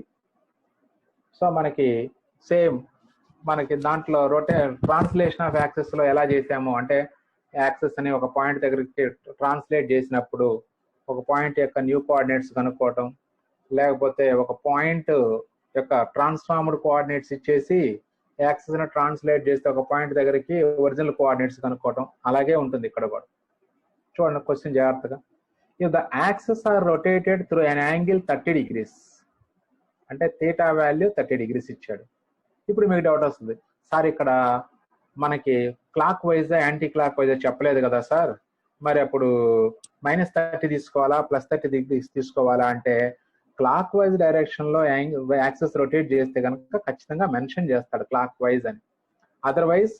సో మనకి సేమ్ మనకి దాంట్లో ట్రాన్స్లేషన్ ఆఫ్ యాక్సెస్ లో ఎలా చేసాము అంటే యాక్సెస్ అని ఒక పాయింట్ దగ్గరికి ట్రాన్స్లేట్ చేసినప్పుడు ఒక పాయింట్ యొక్క న్యూ కోఆర్డినేట్స్ కనుక్కోవటం, లేకపోతే ఒక పాయింట్ యొక్క ట్రాన్స్ఫార్మ్డ్ కోఆర్డినేట్స్ ఇచ్చేసి యాక్సెస్ ని ట్రాన్స్లేట్ చేస్తే ఒక పాయింట్ దగ్గరికి ఒరిజినల్ కోఆర్డినేట్స్ కనుక్కోవటం, అలాగే ఉంటుంది ఇక్కడ కూడా. చూడండి క్వశ్చన్ జాగ్రత్తగా. If the axes are rotated through an angle 30 degrees అంటే థీటా వాల్యూ 30 degrees ఇచ్చాడు. ఇప్పుడు మీకు డౌట్ వస్తుంది, సార్ ఇక్కడ మనకి clock wise anti clock wise చెప్పలేదు కదా సార్, మరి అప్పుడు -30 తీసుకోవాలా +30 తీసుకోవాలా అంటే క్లాక్ వైజ్ డైరెక్షన్ లో యాక్సెస్ రొటేట్ చేస్తే కనుక ఖచ్చితంగా మెన్షన్ చేస్తాడు క్లాక్ వైజ్ అని. Otherwise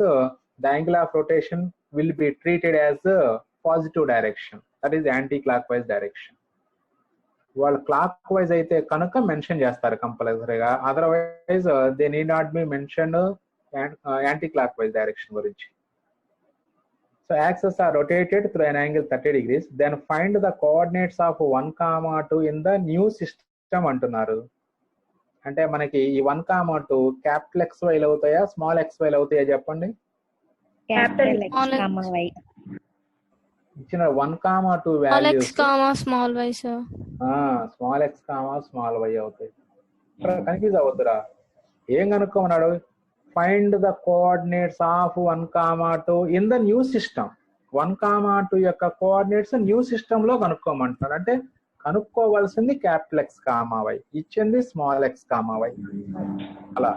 the angle of rotation will be treated as positive direction, that is anti clock wise direction. వాళ్ళు క్లాక్ వైజ్ అయితే కనుక మెన్షన్ చేస్తారు కంపల్సరీగా, otherwise they need not be mention anti clock wise direction గురించి. So axes are rotated through an angle 30 degrees, then find the coordinates of 1, 2 in the new system అంటున్నారు. అంటే మనకి ఈ 1, 2 క్యాపిటల్ XY అవుతాయా స్మాల్ XY అవుతాయా చెప్పండి. capital X, y. ఇచ్చిన 1, 2 values small y, sir. Small x, small y అవుతాయి. Confuse అవ్వద్దురా. ఏం కనుక్కోమన్నాడు, find the coordinates of 1, 2 in the new system. 1, 2 యొక్క కోఆర్డినేట్స్ న్యూ సిస్టమ్ లో కనుక్కోమంటున్నాడు. అంటే కనుక్కోవాల్సింది క్యాపిటల్ X, y, ఇచ్చింది స్మాల్ x, y అలా.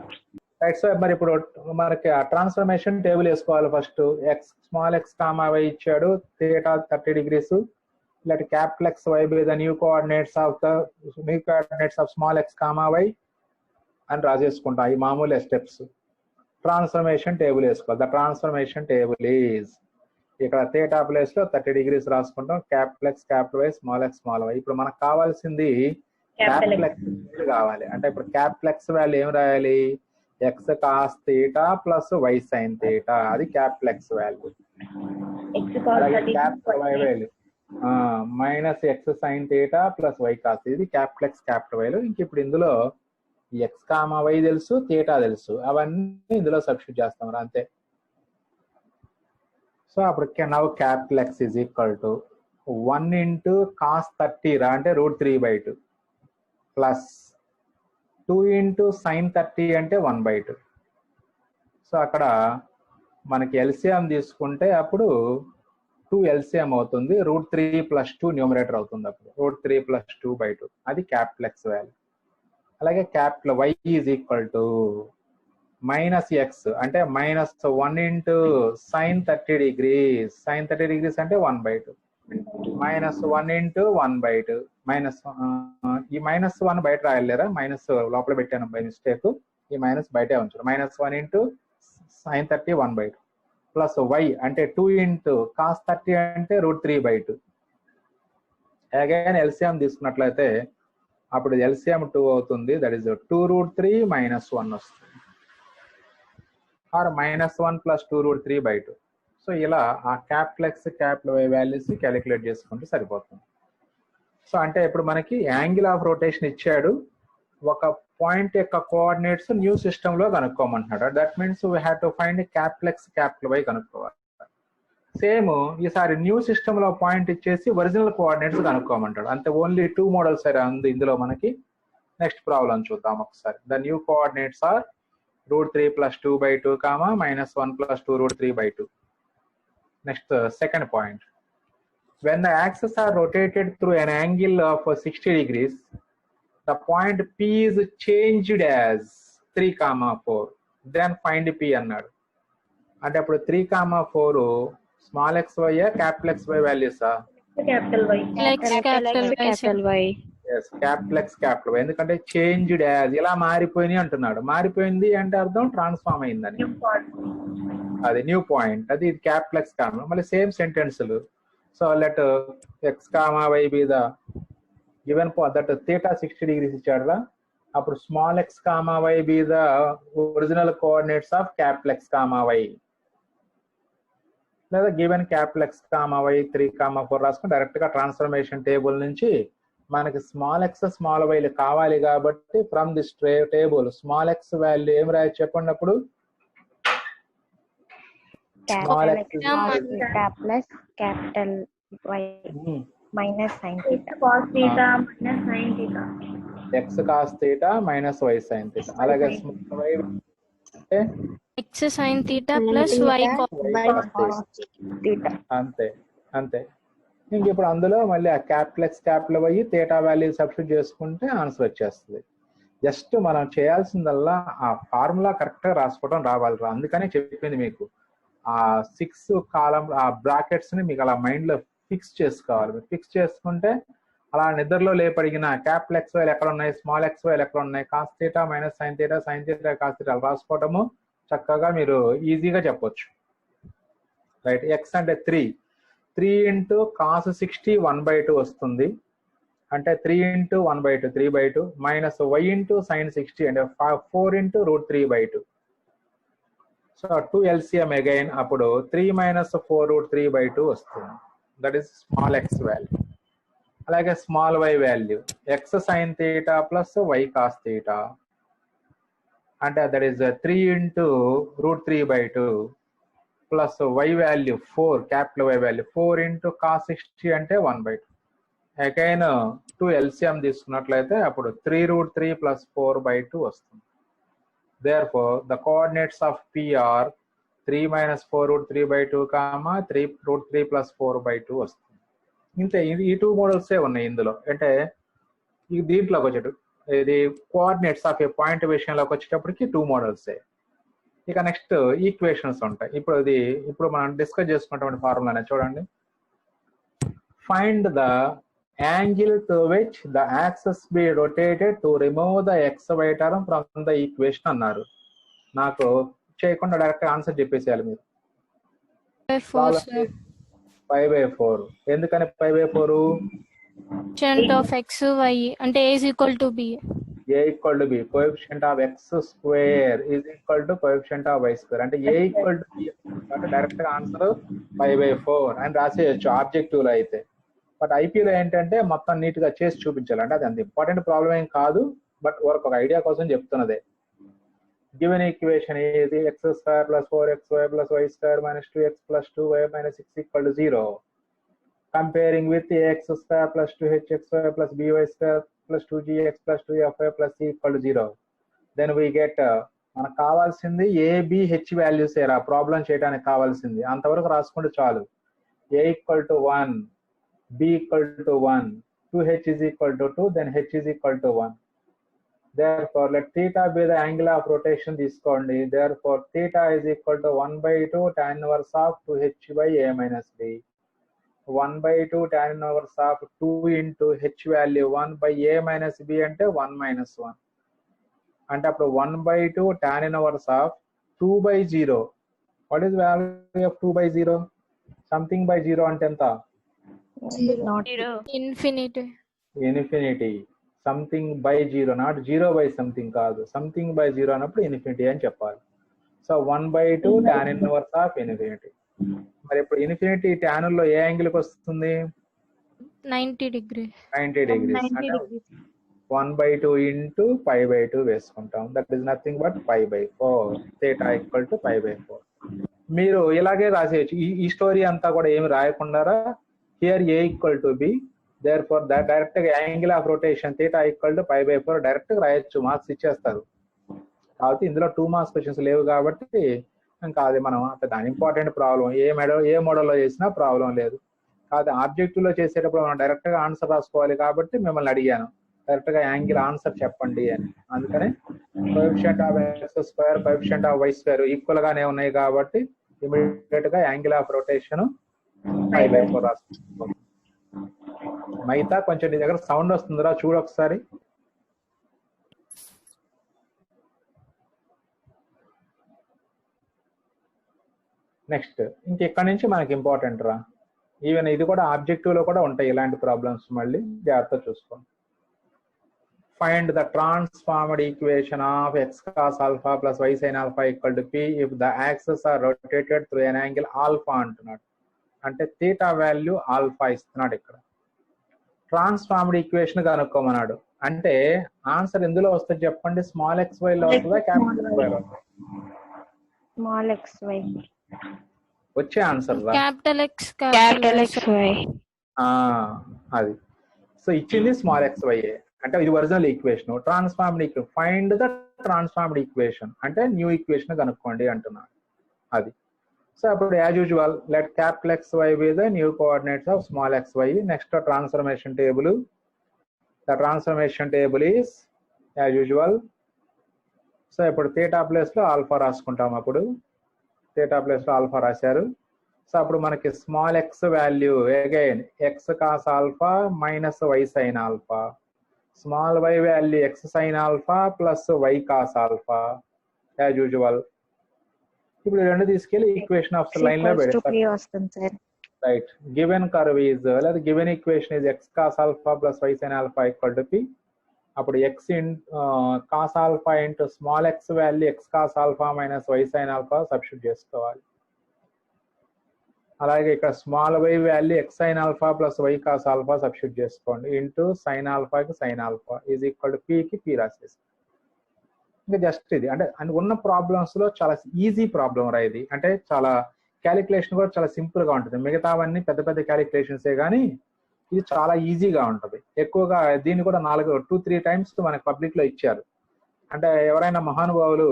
రైట్. సో మరి ఇప్పుడు మనకి ట్రాన్స్ఫర్మేషన్ టేబుల్ వేసుకోవాలి. ఫస్ట్ స్మాల్ x, y ఇచ్చాడు, థీటా 30 degrees, ఇలాంటి capital XY by the new coordinates of small x, y అని రాసేసుకుంటాం. ఈ మామూలు స్టెప్స్. ట్రాన్స్ఫర్మేషన్ టేబుల్ వేసుకోవాలి. ద ట్రాన్స్ఫర్మేషన్ టేబుల్ ఈజ్ ఇక్కడ థీటా ప్లేస్ లో 30 degrees రాసుకుంటాం, capital X, capital Y, small x, small y. ఇప్పుడు మనకు కావాల్సింది క్యాపిటల్ X కావాలి. అంటే ఇప్పుడు క్యాపిటల్ X వాల్యూ ఏం రాయాలి, x cos theta plus y sin theta, అది capital X value. Capital Y value minus x sin theta plus y cos, ఇది క్యాపిటల్ X, క్యాపిటల్ Y లో. ఇంక ఇప్పుడు ఇందులో x, y తెలుసు, థీటా తెలుసు, అవన్నీ ఇందులో సబ్స్టిట్యూట్ చేస్తాం అంతే. సో అప్పుడు now capital X is equal to 1 into cos 30 రా అంటే √3/2 ప్లస్ 2 into sin 30 అంటే 1/2. సో అక్కడ మనకి ఎల్సిఎం తీసుకుంటే అప్పుడు 2 ఎల్సిఎం అవుతుంది, √3 + 2 న్యూమరేటర్ అవుతుంది. అప్పుడు √3 + 2/2 అది క్యాపిటల్ X వాల్యూ. అలాగే capital Y is equal to -x అంటే -1 into sin 30 degrees, sin 30 degrees అంటే 1/2, -1 into 1/2 మైనస్ ఈ -1 బయట రాయలేరా, మైనస్ లోపల పెట్టాను బై మిస్టేక్, ఈ మైనస్ బయటే ఉంచారు. -1 into sin 30 1/2 ప్లస్ y అంటే 2 into cos 30 అంటే √3/2. అగైన్ ఎల్సిఎం తీసుకున్నట్లయితే అప్పుడు ఎల్సిఎం 2 అవుతుంది, దట్ ఈస్ 2√3 - 1 వస్తుంది, ఆర్ -1 + 2√3/2. సో ఇలా ఆ capital X, capital Y values calculate చేసుకుంటే సరిపోతుంది. సో అంటే ఇప్పుడు మనకి యాంగిల్ ఆఫ్ రొటేషన్ ఇచ్చాడు, ఒక పాయింట్ యొక్క కోఆర్డినేట్స్ న్యూ సిస్టమ్ లో కనుక్కోమంటున్నాడు. That means we have to find capital X, capital Y కనుక్కోవాలి. సేమ్ ఈసారి న్యూ సిస్టమ్ లో పాయింట్ ఇచ్చేసి ఒరిజినల్ కోఆర్డినేట్స్ కనుక్కోమంటాడు. అంతే, ఓన్లీ 2 మోడల్స్ ఉంది ఇందులో మనకి. నెక్స్ట్ ప్రాబ్లం చూద్దాం ఒకసారి. The new coordinates are √3 + 2/2, -1 + 2√3/2. Next second point, when the axes are rotated through an angle of 60 degrees, the point P is changed as 3, 4, then find P అన్నాడు. అంటే అప్పుడు 3, 4 small X y capital X Y వాల్యూసా? capital Y. capital Y. Yes, capital X capital Y. ఎందుకంటే changed as ఇలా మారిపోయినాయి అంటున్నాడు. మారిపోయింది అంటే అర్థం ట్రాన్స్ఫార్మ్ అయిందని. New part. అది న్యూ పాయింట్, అది క్యాపిటల్ ఎక్స్ కామా. మళ్ళీ సేమ్ సెంటెన్స్లు. So let x comma y be the given that theta 60 degrees ఇచ్చాడురా. అప్పుడు small x comma y be the original coordinates of capital X comma Y, లేదా given capital X comma Y 3, 4 రాసుకుని direct గా transformation table నుంచి మనకి small X small వైలు కావాలి కాబట్టి from this table small X value ఏం రాయొచ్చు చెప్పండి అప్పుడు? Small X plus capital Y minus sin theta. Cos theta minus sin theta. X cos theta minus y sine theta. అలాగే small why అంటే X sin theta plus Y cos. Theta. అంతే అంతే. ఇంక ఇప్పుడు అందులో మళ్ళీ ఆ capital X capital Y theta value substitute చేసుకుంటే ఆన్సర్ వచ్చేస్తుంది. జస్ట్ మనం చేయాల్సిందల్లా ఆ ఫార్ములా కరెక్ట్ గా రాసుకోవడం రావాలి. అందుకనే చెప్పింది మీకు ఆ 6 కాలం ఆ బ్రాకెట్స్ ని మీకు అలా మైండ్ లో ఫిక్స్ చేసుకోవాలి. మీరు ఫిక్స్ చేసుకుంటే అలా నిద్రలో లేపడిగిన క్యాపిటల్ ఎక్స్ వైలు ఎక్కడ ఉన్నాయి, స్మాల్ ఎక్స్ వైలు ఎక్కడ ఉన్నాయి, cos theta minus sine theta, sine theta cos theta రాసుకోవటము చక్కగా మీరు ఈజీగా చెప్పొచ్చు. రైట్. ఎక్స్ అంటే 3 ఇంటూ కాస్ 60 1/2 వస్తుంది. అంటే 3 into 1/2 3/2 minus why into sine 60 అంటే 4 ఇంటూ √3/2. సో 2 LCM అగైన్ అప్పుడు 3 మైనస్ 4 √3/2 వస్తుంది. That is small X value. అలాగే small why value x sine theta plus y cos theta అంటే that is 3 into √3/2 plus y value 4 capital why value 4 into cos 60 అంటే 1/2. Again 2 LCM తీసుకున్నట్లయితే అప్పుడు 3√3 plus 4/2 వస్తుంది. Therefore, the coordinates of P are 3 minus 4 √3/2, 3√3 plus 4/2 వస్తుంది. ఇంతే. ఈ 2 మోడల్సే ఉన్నాయి ఇందులో. అంటే ఈ దీంట్లోకి వచ్చేటప్పుడు ఇది కోఆర్డినేట్స్ ఆఫ్ ఏ పాయింట్ విషయంలోకి వచ్చేటప్పటికి 2 మోడల్సే. ఇక నెక్స్ట్ ఈక్వేషన్స్ ఉంటాయి. ఇప్పుడు మనం డిస్కస్ చేసుకున్నటువంటి ఫార్ములానే చూడండి. Find the angle to which the access B rotated to remove the X why term from the equation అన్నారు. నాకు చేయకుండా డైరెక్ట్ ఆన్సర్ చెప్పేసేయాలి మీరు. 5/4. ఎందుకని 5/4? Coefficient of X Y అంటే A is equal to B. A equal to B. Coefficient of X square is equal to coefficient of Y square. అంటే A equal to B అంటే direct గా answer 5/4 అని రాసేయచ్చు objective లో అయితే. But ఐపీలో ఏంటంటే మొత్తం neat గా చేసి చూపించాలి. అంటే అది అంత ఇంపార్టెంట్ ప్రాబ్లం ఏం కాదు, బట్ ఒక ఐడియా కోసం చెప్తున్నదే. గివెన్ ఈక్వేషన్ ఏది x² + 4xy + y² - 2x + 2y - 6 = 0. Comparing with ax² + 2hxy + by² + 2gx + 2fy + c = 0. Then we get మనకు కావాల్సింది a,b,h వాల్యూస్ ఏరా ప్రాబ్లం చేయడానికి కావాల్సింది. అంతవరకు రాసుకుంటే చాలు. a = 1, b = 1, 2h = 2, then h = 1. Therefore, let theta be the angle of rotation తీసుకోండి. Therefore, theta is equal to 1/2 tan inverse of 2h by a minus b. 1/2 tan inverse of 2 into h value 1 by a minus b అంటే 1 minus 1. అంటే అప్పుడు 1/2 tan inverse of 2/0. What is value of 2/0? Something by 0 అంటే ఎంత? Infinity. Infinity. Something by 0, not 0 by something కాదు. Something by 0 అన్నప్పుడు infinity అని చెప్పాలి. So 1/2 tan inverse of infinity. మరి ఇప్పుడు ఇన్ఫినిటీ tan లో ఏ యాంగిల్ కి వస్తుంది? 90 degrees. 90 degrees. అంటే 1/2 into π/2 వేసుకుంటాం. That is nothing but π/4. theta equal to π/4. మీరు ఇలాగే రాసేయచ్చు. ఈ స్టోరీ అంతా కూడా ఏమి రాయకుండా here a equal to b. Therefore, that direct angle of rotation theta equal to π/4 direct గా రాయొచ్చు. మార్క్స్ ఇచ్చేస్తారు. కాబట్టి ఇందులో 2 మార్క్స్ క్వశ్చన్స్ లేవు కాబట్టి ఇంకా అది మనం దాని ఇంపార్టెంట్ ప్రాబ్లం ఏ మోడల్లో చేసినా ప్రాబ్లం లేదు. కాదు ఆబ్జెక్టివ్ లో చేసేటప్పుడు మనం డైరెక్ట్ గా ఆన్సర్ రాసుకోవాలి కాబట్టి మిమ్మల్ని అడిగాను. కరెక్ట్ గా యాంగిల్ ఆన్సర్ చెప్పండి అని. అందుకని coefficient of X square coefficient of Y square equal గానే ఉన్నాయి కాబట్టి ఇమీడియట్ గా యాంగిల్ ఆఫ్ రొటేషన్ 5/4 రాసుకుంటాం. మైతా కొంచెం నీ దగ్గర సౌండ్ వస్తుందిరా చూడు ఒకసారి. నెక్స్ట్ ఇంకెక్కడి నుంచి మనకి ఇంపార్టెంట్ రా, ఈవెన్ ఇది కూడా ఆబ్జెక్టివ్ లో కూడా ఉంటాయి ఇలాంటి ప్రాబ్లమ్స్, మళ్ళీ జాగ్రత్త చూసుకోండి. Find the transformed equation of X cos alpha plus why sine alpha equal to P if the axes are rotated through an angle alpha అంటున్నాడు. అంటే థీటా వాల్యూ ఆల్ఫా ఇస్తున్నాడు. ఇక్కడ ట్రాన్స్ఫార్మ్డ్ ఈక్వేషన్ కనుక్కోమన్నాడు. అంటే ఆన్సర్ ఎందులో వస్తుంది చెప్పండి, స్మాల్ ఎక్స్ వై లో వస్తుందా క్యాపిటల్ ఎక్స్ వై లో? స్మాల్ ఎక్స్ వై వచ్చే ఆన్సర్ క్యాపిటల్ ఎక్స్ వై. అది. సో ఇచ్చింది స్మాల్ ఎక్స్ వై అంటే ఇది original equation. Transformed equation, find the transformed equation అంటే న్యూ ఈక్వేషన్ కనుక్కోండి అంటున్నాడు. అది. సో అప్పుడు as usual let capital X Y be the new coordinates of small X Y. Next transformation table. The transformation table is as usual. So ఇప్పుడు theta place లో alpha రాసుకుంటాం. అప్పుడు theta place లో alpha రాశారు. So అప్పుడు మనకి small X value again x cos alpha minus y sine alpha, small why value x sine alpha plus y cos alpha as usual. ఇప్పుడు రెండు తీసుకెళ్లి ఈక్వేషన్ ఆఫ్ లైన్ లో పెడతారు. రైట్. గివెన్ కర్వ్ ఈజ్ లేదా given equation is x cos alpha plus why sine alpha equal to p. అప్పుడు x in cos alpha into small X value x cos alpha minus y sine alpha substitute చేసుకోవాలి. అలాగే ఇక్కడ small why value x sine alpha plus y cos alpha substitute చేసుకోండి into sine ఆల్ఫాకి sine alpha is equal to పికి p రాసేసి. ఇంకా just ఇది అంటే ఉన్న ప్రాబ్లమ్స్ లో చాలా ఈజీ ప్రాబ్లం రా ఇది. అంటే చాలా క్యాలిక్యులేషన్ కూడా చాలా సింపుల్ గా ఉంటుంది. మిగతావన్నీ పెద్ద పెద్ద క్యాలిక్యులేషన్సే కానీ ఇది చాలా ఈజీగా ఉంటుంది. ఎక్కువగా దీన్ని కూడా 2-3 టైమ్స్ మనకి పబ్లిక్ లో ఇచ్చారు. అంటే ఎవరైనా మహానుభావులు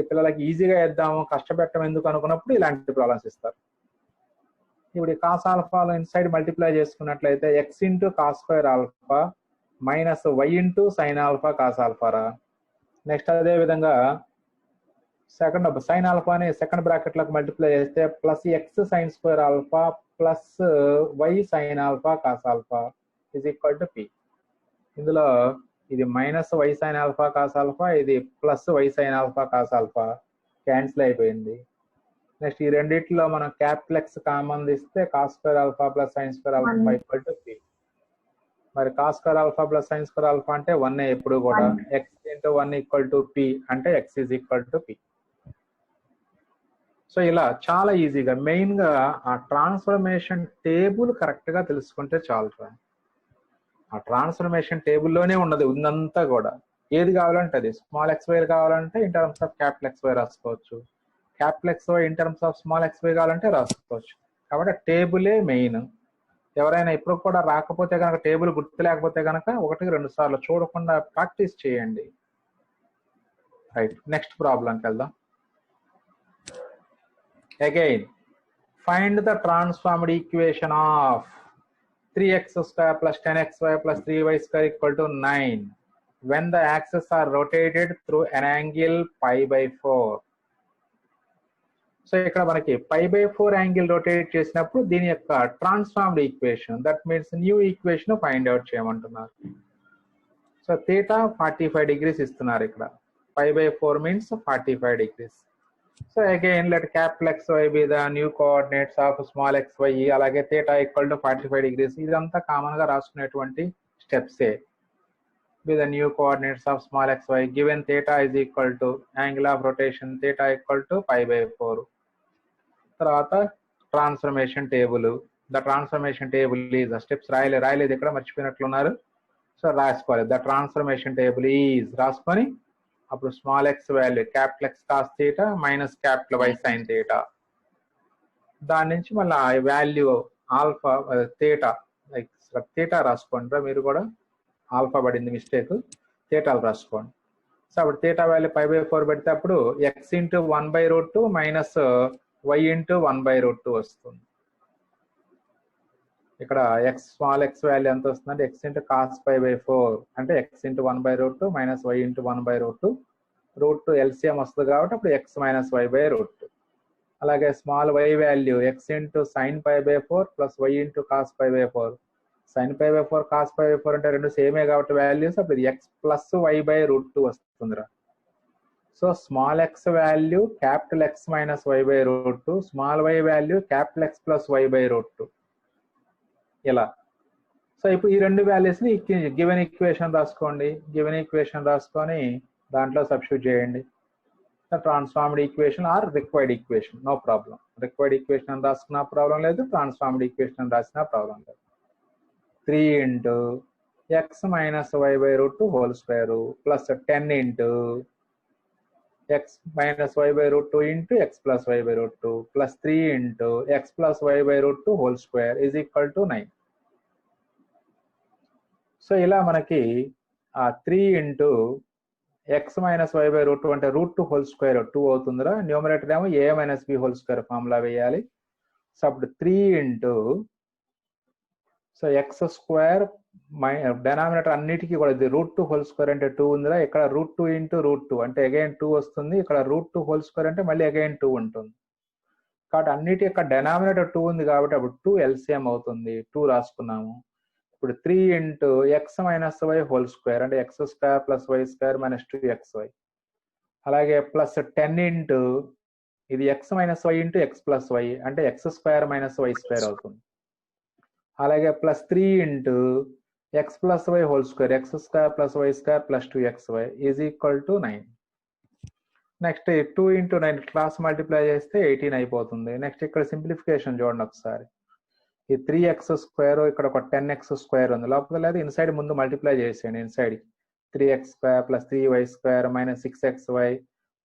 పిల్లలకి ఈజీగా వేద్దాము కష్టపెట్టడం ఎందుకు అనుకున్నప్పుడు ఇలాంటి ప్రాబ్లమ్స్ ఇస్తారు. ఇప్పుడు కాస్ ఆల్ఫాలో ఇన్సైడ్ మల్టిప్లై చేసుకున్నట్లయితే x into cos square alpha minus why into sine alpha cos ఆల్ఫారా. నెక్స్ట్ అదే విధంగా సెకండ్ సైన్ ఆల్ఫాని సెకండ్ బ్రాకెట్ లకు మల్టిప్లై చేస్తే plus x sine square alpha plus why sine alpha cos alpha is equal to p. ఇందులో ఇది minus y sine alpha cos alpha, ఇది plus why sine alpha cos alpha cancel అయిపోయింది. Next ఈ రెండిట్లో మనం capital X common తీస్తే cos square alpha plus sine square alpha equal to p. మరి cos square alpha plus sine square alpha అంటే 1 ఎప్పుడు కూడా. X into 1 equal to p అంటే x is equal to p. So ఇలా చాలా ఈజీగా main గా ఆ ట్రాన్స్ఫర్మేషన్ టేబుల్ కరెక్ట్ గా తెలుసుకుంటే చాలు. ఆ ట్రాన్స్ఫర్మేషన్ టేబుల్లోనే ఉన్నది ఉందంతా కూడా. ఏది కావాలంటే అది స్మాల్ ఎక్స్ వై కావాలంటే in terms of capital X Y రాసుకోవచ్చు, capital X Y in terms of small X y కావాలంటే రాసుకోవచ్చు. కాబట్టి టేబులే మెయిన్. ఎవరైనా ఇప్పుడు కూడా రాకపోతే కనుక టేబుల్ గుర్తు లేకపోతే కనుక 1-2 సార్లు చూడకుండా ప్రాక్టీస్ చేయండి. రైట్. నెక్స్ట్ ప్రాబ్లంకి వెళ్దాం. Again, find the transformed equation of 3x square plus 10xy plus 3y square equal to 9 when the axes are rotated through an angle pi/4. So ఇక్కడ మనకి pi/4 యాంగిల్ రొటేట్ చేసినప్పుడు దీని యొక్క transformed equation, that means new equation find out చేయమంటున్నారు. So theta 45 degrees ఇస్తున్నారు. ఇక్కడ pi/4 means 45 degrees. So again let capital XY be the new coordinates of small xy. అలాగే theta equal to 45 degrees. ఇదంతా common గా రాసుకునేటువంటి steps ఏ. Be the new coordinates of small xy given theta is equal to angle of rotation theta equal to pi/4. తర్వాత transformation table. The transformation table is steps రాయలేదు ఇక్కడ మర్చిపోయినట్లున్నారు. So రాసుకోవాలి. The transformation table is రాసుకొని అప్పుడు small X value capital x cos theta minus capital y sine theta. దాని నుంచి మళ్ళీ value alpha theta theta రాసుకోండి. మీరు కూడా ఆల్ఫా పడింది మిస్టేక్, థీటాలు రాసుకోండి. సో అప్పుడు థీటా వాల్యూ pi/4 పెడితే అప్పుడు X into 1/√2 minus why into 1/√2 వస్తుంది. ఇక్కడ ఎక్స్ స్మాల్ ఎక్స్ వాల్యూ ఎంత వస్తుందంటే X into cos pi by 4 అంటే X into 1/√2 minus why into 1/√2 √2 LCM వస్తుంది కాబట్టి అప్పుడు ఎక్స్ మైనస్ వై బై √2. అలాగే small why value X into sine pi by 4 plus why into cos pi by 4. Sine pi by 4 cos pi by 4 అంటే రెండు సేమే కాబట్టి values అప్పుడు X plus why by √2 వస్తుందిరా. So small X value capital X minus why by √2, small why value capital X plus why by √2 ఇలా. సో ఇప్పుడు ఈ రెండు వాల్యూస్ ని గివెన్ ఈక్వేషన్ రాసుకోండి. గివెన్ ఈక్వేషన్ రాసుకొని దాంట్లో సబ్స్టిట్యూట్ చేయండి. Transformed equation or required equation, no problem. Required equation అని రాసుకున్నా ప్రాబ్లం లేదు, ట్రాన్స్ఫార్మ్డ్ ఈక్వేషన్ అని రాసినా ప్రాబ్లం లేదు. 3 into x minus why by √2 whole square plus 10 into x minus why by √2 into x plus why by √2 plus 3 into x plus why by √2 whole square is equal to 9. So ఇలా మనకి 3 into x minus why by √2 అంటే √2 whole square 2 అవుతుందిరా. Numerator ఏమో a minus b whole square formula వేయాలి. So అప్పుడు 3 into so X square denominator అన్నిటికీ కూడా ఇది √2 హోల్ స్క్వేర్ అంటే 2 ఉందిరా. ఇక్కడ √2 ఇంటూ √2 అంటే అగైన్ 2 వస్తుంది. ఇక్కడ √2 హోల్ స్క్వేర్ అంటే మళ్ళీ అగైన్ 2 ఉంటుంది. కాబట్టి అన్నిటి యొక్క డెనామినేటర్ 2 ఉంది కాబట్టి అప్పుడు 2 ఎల్సిఎం అవుతుంది. 2 రాసుకున్నాము. ఇప్పుడు 3 into x minus y whole square అంటే x square plus why square minus 2xy. అలాగే ప్లస్ 10 ఇంటూ ఇది x minus why into x plus y అంటే x square minus why square అవుతుంది. అలాగే plus 3 into x plus y whole square x square plus why square plus 2xy is equal to 9. Next 2 into 9 cross multiply చేస్తే 18 అయిపోతుంది. Next ఇక్కడ simplification చూడండి ఒకసారి. ఈ 3x square ఇక్కడ ఒక 10x స్క్వేర్ ఉంది లోపల లేదు, ఇన్సైడ్ ముందు మల్టిప్లై చేసేయండి. Inside 3x square plus 3y square minus 6xy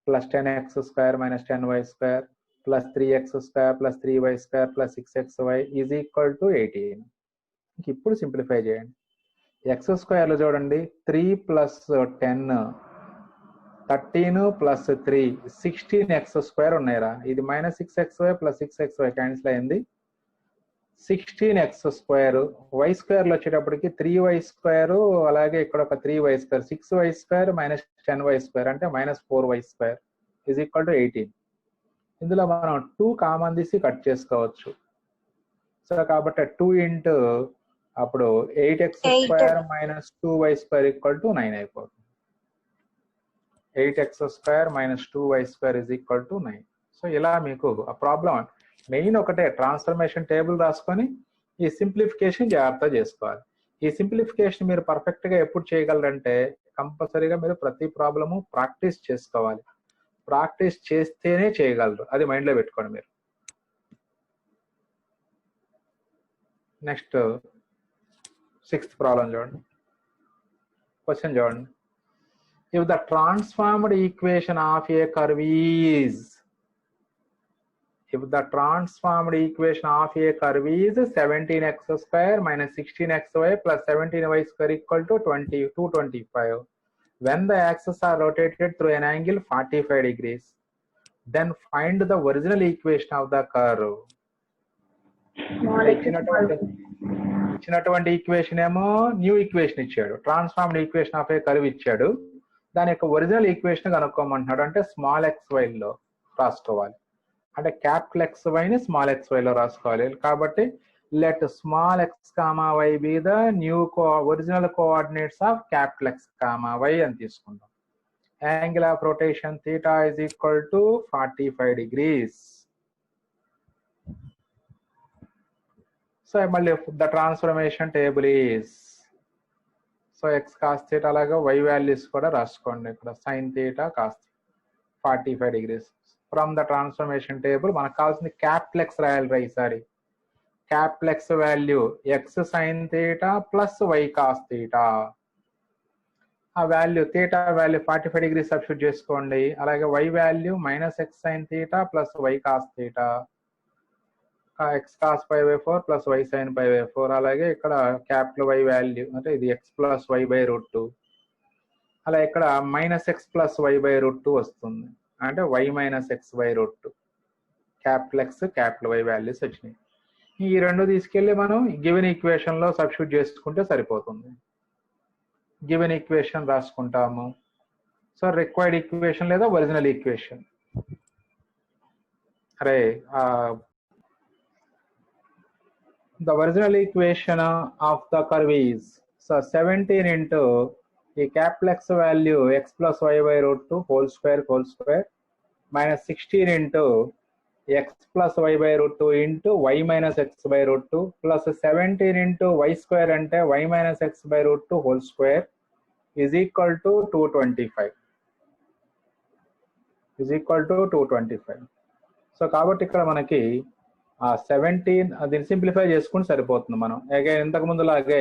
plus 10x square minus 10y square plus 3x square plus 3y square plus 6xy is equal to 18. ఇప్పుడు simplify చేయండి. X స్క్వేర్లో చూడండి 3 plus 10 13 plus 3 16x square ఉన్నాయిరా. ఇది minus 6xy plus 6xy cancel అయింది. 16x square y స్క్వేర్లో వచ్చేటప్పటికి 3y square అలాగే ఇక్కడ ఒక 3y square 6y square minus 10y square అంటే minus 4y square is equal to 18. ఇందులో మనం 2 కామన్ తీసి కట్ చేసుకోవచ్చు. సో కాబట్టి 2 ఇంటూ అప్పుడు 8x square minus 2y square equal to 9 అయిపోతుంది. 8x square minus 2y square is equal to 9. So ఇలా మీకు ఆ ప్రాబ్లం మెయిన్ ఒకటే, ట్రాన్స్ఫర్మేషన్ టేబుల్ రాసుకొని ఈ సింప్లిఫికేషన్ జాగ్రత్త చేసుకోవాలి. ఈ సింప్లిఫికేషన్ మీరు పర్ఫెక్ట్ గా ఎప్పుడు చేయగలరంటే కంపల్సరీగా మీరు ప్రతి ప్రాబ్లము ప్రాక్టీస్ చేసుకోవాలి. ప్రాక్టీస్ చేస్తేనే చేయగలరు, అది మైండ్ లో పెట్టుకోండి మీరు. నెక్స్ట్ 6th ప్రాబ్లం చూడండి. క్వశ్చన్ చూడండి. If the transformed equation of A curve is if the transformed equation of a curve is 17x square minus 16xy plus 17y square equal to 225 when the axes are rotated through an angle 45 degrees, then find the original equation of the curve. ఇచ్చినటువంటి equation ఏమో new equation ఇచ్చాడు, transformed equation of A curve ఇచ్చాడు, దాని యొక్క original equation కనుక్కోమంటున్నాడు. అంటే small xy లో రాసుకోవాలి, అంటే క్యాపిటల్ XY ని స్మాల్ XY లో రాసుకోవాలి. కాబట్టి let small x, y be the new original coordinates of capital X, y అని తీసుకుందాం. Angle of rotation theta is equal to 45 degrees. So మళ్ళీ the transformation table is so x cos theta అలాగే y values కూడా రాసుకోండి. ఇక్కడ sine theta cos 45 degrees. From the transformation table మనకు కావాల్సింది capital X రాయాలి. ఈసారి capital X value x sine theta plus y cos theta. ఆ value theta value 45 degrees substitute చేసుకోండి. అలాగే y value minus x sine theta plus y cos theta, x cos pi by 4 plus why sine pi by 4. అలాగే ఇక్కడ capital y value అంటే ఇది X plus why by √2. అలా ఇక్కడ minus X plus why by √2 వస్తుంది, అంటే y minus X by √2. Capital X capital Y values వచ్చినాయి. ఈ రెండు తీసుకెళ్ళి మనం గివెన్ ఈక్వేషన్ లో సబ్స్టిట్యూట్ చేసుకుంటే సరిపోతుంది. గివెన్ ఈక్వేషన్ రాసుకుంటాము. సో రిక్వైర్డ్ ఈక్వేషన్ లేదా ఒరిజినల్ ఈక్వేషన్. అరే the original equation of the curve is, so 17 into the capital X value x plus y by root 2 whole square minus 16 into x plus y by root 2 into y minus x by root 2 plus 17 into y square ante y minus x by root 2 whole square is equal to 225. Is equal to 225. So కాబట్టి ఇక్కడ మనకి 17 దీన్ని simplify చేసుకుని సరిపోతుంది. మనం again ఇంతకు ముందు లాగే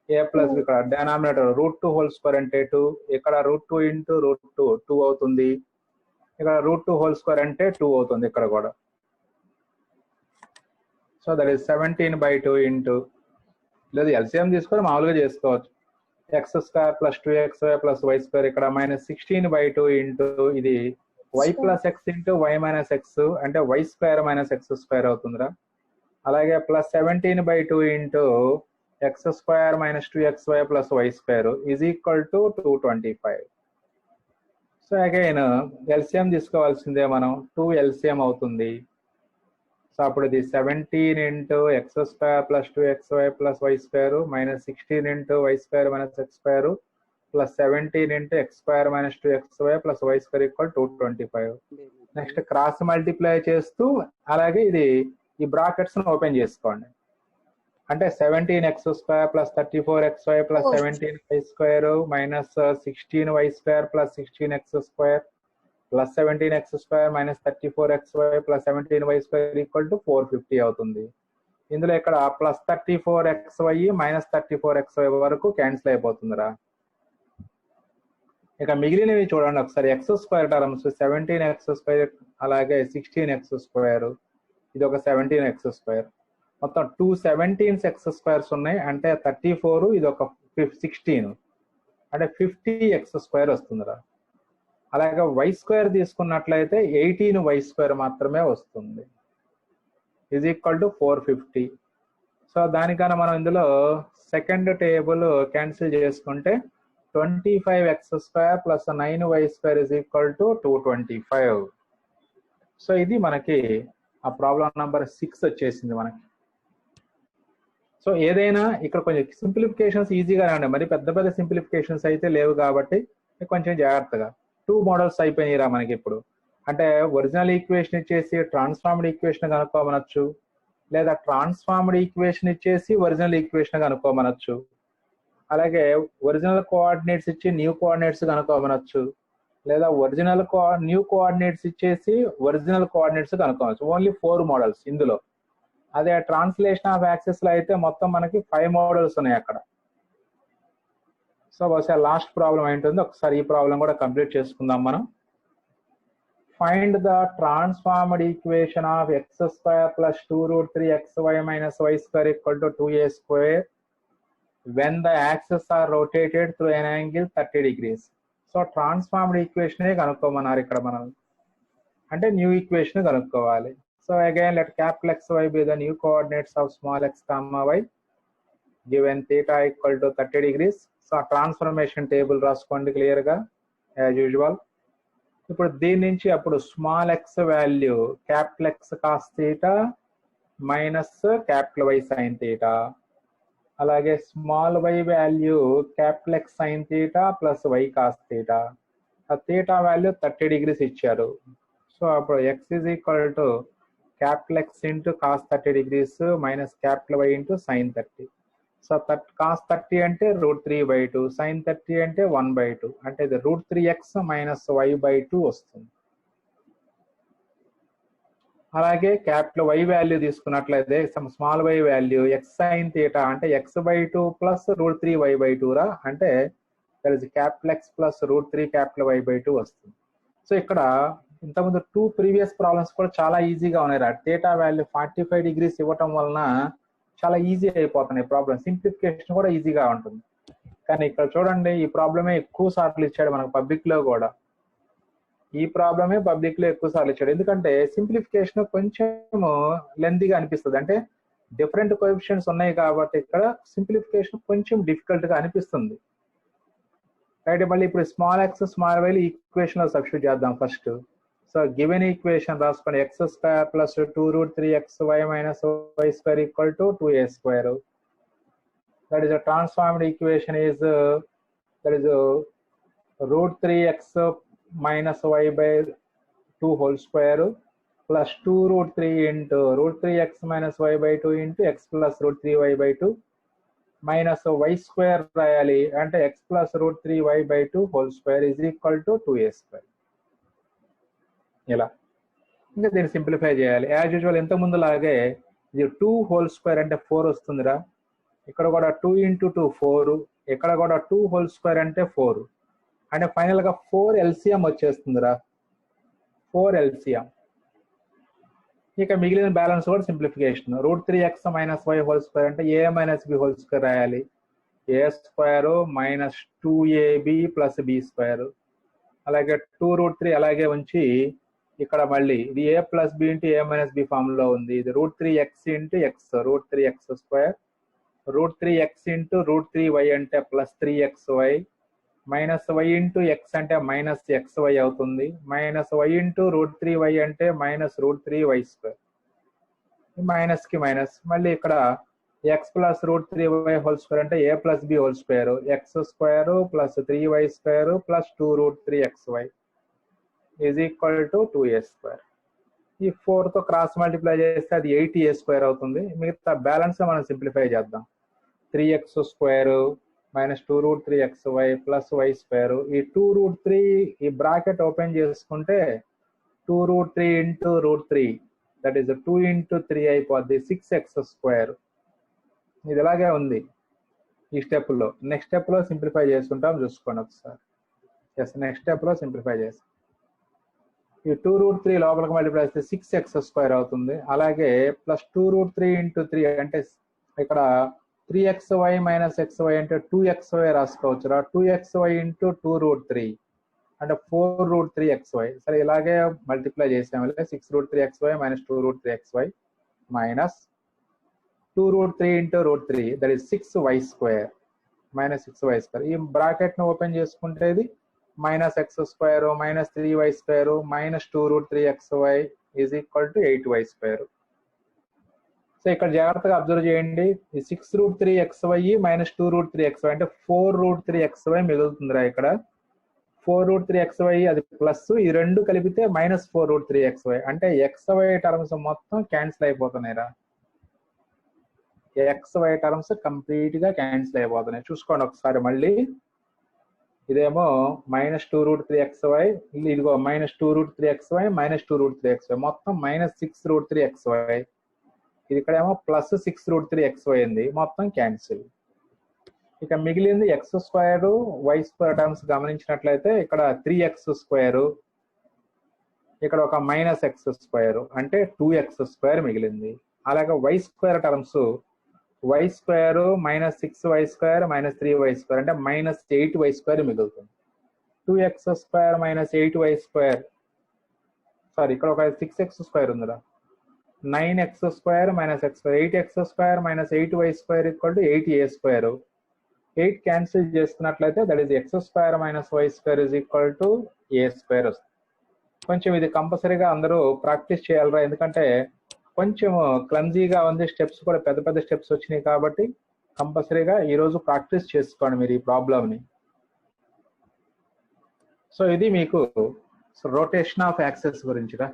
a ప్లస్ ఇక్కడ డినామినేటర్ √2 హోల్ స్క్వేర్ అంటే 2, ఇక్కడ √2 ఇంటూ √2 2 అవుతుంది, ఇక్కడ √2 హోల్ స్క్వేర్ అంటే 2 అవుతుంది ఇక్కడ కూడా. సో దట్ ఈస్ 17/2 ఇంటూ, లేదు ఎల్సిఎం తీసుకొని మామూలుగా చేసుకోవచ్చు, x² + 2xy + y² ఇక్కడ -16/2 ఇంటూ ఇది y + x into y - x అంటే y² - x² అవుతుందిరా. అలాగే +17/2 into x² - 2xy + y² is equal to 225. So again LCM తీసుకోవాల్సిందే మనం, 2 ఎల్సిఎం అవుతుంది. సో అప్పుడు ఇది 17 into x² + 2xy + y² -16 into y² - x² plus 17 into x² - 2xy plus y² equal 225. Next cross multiply చేస్తూ అలాగే ఇది ఈ బ్రాకెట్స్ ఓపెన్ చేసుకోండి. అంటే 17x² plus 34xy plus 17y² minus 16y² plus 16x² plus 17x² minus 34xy plus 17y² equal to 450 అవుతుంది. ఇందులో ఇక్కడ plus 34xy minus 34xy వరకు క్యాన్సిల్ అయిపోతుందిరా. ఇక మిగిలినవి చూడండి ఒకసారి. x² టర్మ్స్ 17x² అలాగే 16x², ఇది ఒక 17x², మొత్తం 2 17x² ఉన్నాయి. అంటే 34, ఇది ఒక 16 అంటే 50x² వస్తుందిరా. అలాగే y² తీసుకున్నట్లయితే 18y² మాత్రమే వస్తుంది, ఈజ్ ఈక్వల్ టు 450. సో దానికన్నా మనం ఇందులో సెకండ్ టేబుల్ క్యాన్సిల్ చేసుకుంటే 25x² plus 9y² is equal to 225. So ఇది మనకి ఆ ప్రాబ్లం నంబర్ 6 వచ్చేసింది మనకి. సో ఏదైనా ఇక్కడ కొంచెం సింప్లిఫికేషన్స్ ఈజీగానే ఉన్నాయి, మరి పెద్ద పెద్ద సింప్లిఫికేషన్స్ అయితే లేవు కాబట్టి కొంచెం జాగ్రత్తగా. 2 మోడల్స్ అయిపోయినాయిరా మనకి ఇప్పుడు. అంటే ఒరిజినల్ ఈక్వేషన్ ఇచ్చేసి ట్రాన్స్ఫార్మ్డ్ ఈక్వేషన్ కనుక్కోమనొచ్చు, లేదా ట్రాన్స్ఫార్మ్డ్ ఈక్వేషన్ ఇచ్చేసి ఒరిజినల్ ఈక్వేషన్ కనుక్కోమనొచ్చు, అలాగే ఒరిజినల్ కోఆర్డినేట్స్ ఇచ్చి న్యూ కోఆర్డినేట్స్ కనుక్కోమనొచ్చు, లేదా ఒరిజినల్ న్యూ కోఆర్డినేట్స్ ఇచ్చేసి ఒరిజినల్ కోఆర్డినేట్స్ కనుక్కోవచ్చు. ఓన్లీ 4 మోడల్స్ ఇందులో. అదే ట్రాన్స్లేషన్ ఆఫ్ యాక్సెస్ లో అయితే మొత్తం మనకి 5 మోడల్స్ ఉన్నాయి అక్కడ. సో బహుశా లాస్ట్ ప్రాబ్లం ఏంటుంది, ఒకసారి ఈ ప్రాబ్లం కూడా కంప్లీట్ చేసుకుందాం మనం. Find the transformed equation of x² plus 2√3xy minus y² equal to 2a² when the axes are rotated through an angle 30 degrees. So transformed equation కనుక్కోమన్నారు ఇక్కడ మనం, అంటే న్యూ ఈక్వేషన్ కనుక్కోవాలి. So again let capital XY be the new coordinates of small x comma y given theta equal to 30 degrees. So transformation table రాసుకోండి clear గా as usual. ఇప్పుడు దీని నుంచి అప్పుడు small x value capital X cos theta minus capital Y sin theta, అలాగే small y value capital X sin theta plus y cos theta. ఆ theta value 30 degrees ఇచ్చారు. So అప్పుడు x is equal to capital X into cos 30 degrees minus capital Y into sin 30. So cos 30 అంటే √3/2, sin 30 అంటే 1/2, అంటే ఇది √3x minus y/2 వస్తుంది. అలాగే capital Y value తీసుకున్నట్లయితే small y value x sin theta అంటే x/2 ప్లస్ √3y/2 రా, అంటే that is capital X plus √3 capital Y/2 వస్తుంది. సో ఇక్కడ ఇంతకుముందు 2 ప్రీవియస్ ప్రాబ్లమ్స్ కూడా చాలా ఈజీగా ఉన్నాయి రా. theta వాల్యూ 45 degrees ఇవ్వటం వలన చాలా ఈజీ అయిపోతున్నాయి ప్రాబ్లమ్, సింప్లిఫికేషన్ కూడా ఈజీగా ఉంటుంది. కానీ ఇక్కడ చూడండి ఈ ప్రాబ్లమే ఎక్కువ సార్లు ఇచ్చాడు మనకు పబ్లిక్ లో కూడా. ఈ ప్రాబ్లమే పబ్లిక్ లో ఎక్కువ సార్లు ఇచ్చాడు, ఎందుకంటే సింప్లిఫికేషన్ కొంచెం లెంతీగా అనిపిస్తుంది. అంటే డిఫరెంట్ కోఎఫిషియెంట్స్ ఉన్నాయి కాబట్టి ఇక్కడ సింప్లిఫికేషన్ కొంచెం డిఫికల్ట్ గా అనిపిస్తుంది. రైట్, మళ్ళీ ఇప్పుడు small X small Y equation లో సబ్స్టిట్యూట్ చేద్దాం ఫస్ట్. సో గివెన్ ఈక్వేషన్ రాసుకోండి, X square plus 2√3xy minus why square equal to 2a². That is transformed equation is that is √3x minus y by 2 whole square plus 2√3 into √3x minus y by 2 into x plus √3y by 2 minus y square రాయాలి అంటే x plus √3y by 2 whole square is equal to 2a². ఇలా ఇంకా దీన్ని simplify చేయాలి. As usual ఇంత ముందు లాగే ఇది 2 whole square అంటే 4 వస్తుందిరా. ఇక్కడ కూడా 2 into 2 4, ఇక్కడ కూడా 2 whole square అంటే 4 అంటే ఫైనల్ గా 4 LCM వచ్చేస్తుందిరా, 4 LCM. ఇక మిగిలిన బ్యాలెన్స్ కూడా simplification. √3x minus y whole square అంటే a minus b whole square రాయాలి, a² minus 2ab plus b². అలాగే 2√3 అలాగే ఉంచి ఇక్కడ మళ్ళీ ఇది a plus b into a minus b form లో ఉంది. ఇది √3x into x, √3x², √3x into √3y అంటే plus 3xy minus y into X అంటే మైనస్ xy అవుతుంది, మైనస్ y ఇంటూ √3y అంటే మైనస్ √3y². మైనస్ కి మైనస్, మళ్ళీ ఇక్కడ x plus √3y whole square అంటే a plus b whole square, x² plus 3y² plus 2√3xy is equal to 2a². ఈ 4 తో cross multiply చేస్తే అది 8a² అవుతుంది. మిగతా బ్యాలెన్స్ మనం సింప్లిఫై చేద్దాం. 3x² minus 2√3xy plus y². ఈ 2√3 ఈ బ్రాకెట్ ఓపెన్ చేసుకుంటే 2√3 ఇంటూ √3 దట్ ఈస్ 2 into 3 అయిపోద్ది, 6x². ఇది ఇలాగే ఉంది ఈ స్టెప్ లో. నెక్స్ట్ స్టెప్ లో సింప్లిఫై చేసుకుంటాం, చూసుకోండి ఒకసారి. ఎస్, నెక్స్ట్ స్టెప్ లో సింప్లిఫై చేస్తాం. ఈ 2√3 లోపలికి మల్టిప్లై చేస్తే 6x² అవుతుంది. అలాగే ప్లస్ 2√3 ఇంటూ 3 అంటే ఇక్కడ 3xy మైనస్ xy అంటే 2xy రాసుకోవచ్చురా. 2xy ఇంటూ 2√3 అంటే 4√3xy. సరే ఇలాగే మల్టిప్లై చేసాము, 6√3xy minus 2√3xy minus 2√3 into √3 that is 6y² minus 6y². ఈ బ్రాకెట్ ను ఓపెన్ చేసుకుంటే ఇది minus x² minus 3y² minus 2√3xy is equal to 8y². So ఇక్కడ జాగ్రత్తగా అబ్జర్వ్ చేయండి, ఈ 6√3xy మైనస్ 2√3xy అంటే 4√3xy మిగులుతుందిరా. ఇక్కడ 4√3xy అది ప్లస్, ఈ రెండు కలిపితే మైనస్ 4√3xy అంటే xy టర్మ్స్ మొత్తం క్యాన్సిల్ అయిపోతున్నాయిరా. xy టర్మ్స్ కంప్లీట్ గా క్యాన్సిల్ అయిపోతున్నాయి. చూసుకోండి ఒకసారి మళ్ళీ. ఇదేమో మైనస్ 2√3xy, ఇదిగో మైనస్ 2√3xy మైనస్ 2√3xy మొత్తం మైనస్ 6√3xy. ఇది ఇక్కడేమో ప్లస్ 6√3xy అయింది, మొత్తం క్యాన్సిల్. ఇక మిగిలింది x² y² టర్మ్స్ గమనించినట్లయితే ఇక్కడ 3x², ఇక్కడ ఒక మైనస్ x² అంటే 2x² మిగిలింది. అలాగే y² terms y² minus 6y² minus 3y² అంటే మైనస్ 8y² మిగులుతుంది. 2x² మైనస్ 8y², సారీ ఇక్కడ ఒక 6x² ఉందిరా, 9x² minus x², 8x² minus 8y² equal to 8a². 8 cancel చేసుకున్నట్లయితే that is x² minus y² is equal to a² వస్తుంది. కొంచెం ఇది కంపల్సరీగా అందరూ ప్రాక్టీస్ చేయాలరా, ఎందుకంటే కొంచెం క్లమ్జీగా ఉంది, స్టెప్స్ కూడా పెద్ద పెద్ద స్టెప్స్ వచ్చినాయి కాబట్టి కంపల్సరీగా ఈరోజు ప్రాక్టీస్ చేసుకోండి మీరు ఈ ప్రాబ్లమ్ని. సో ఇది మీకు రొటేషన్ ఆఫ్ యాక్సెస్ గురించిరా.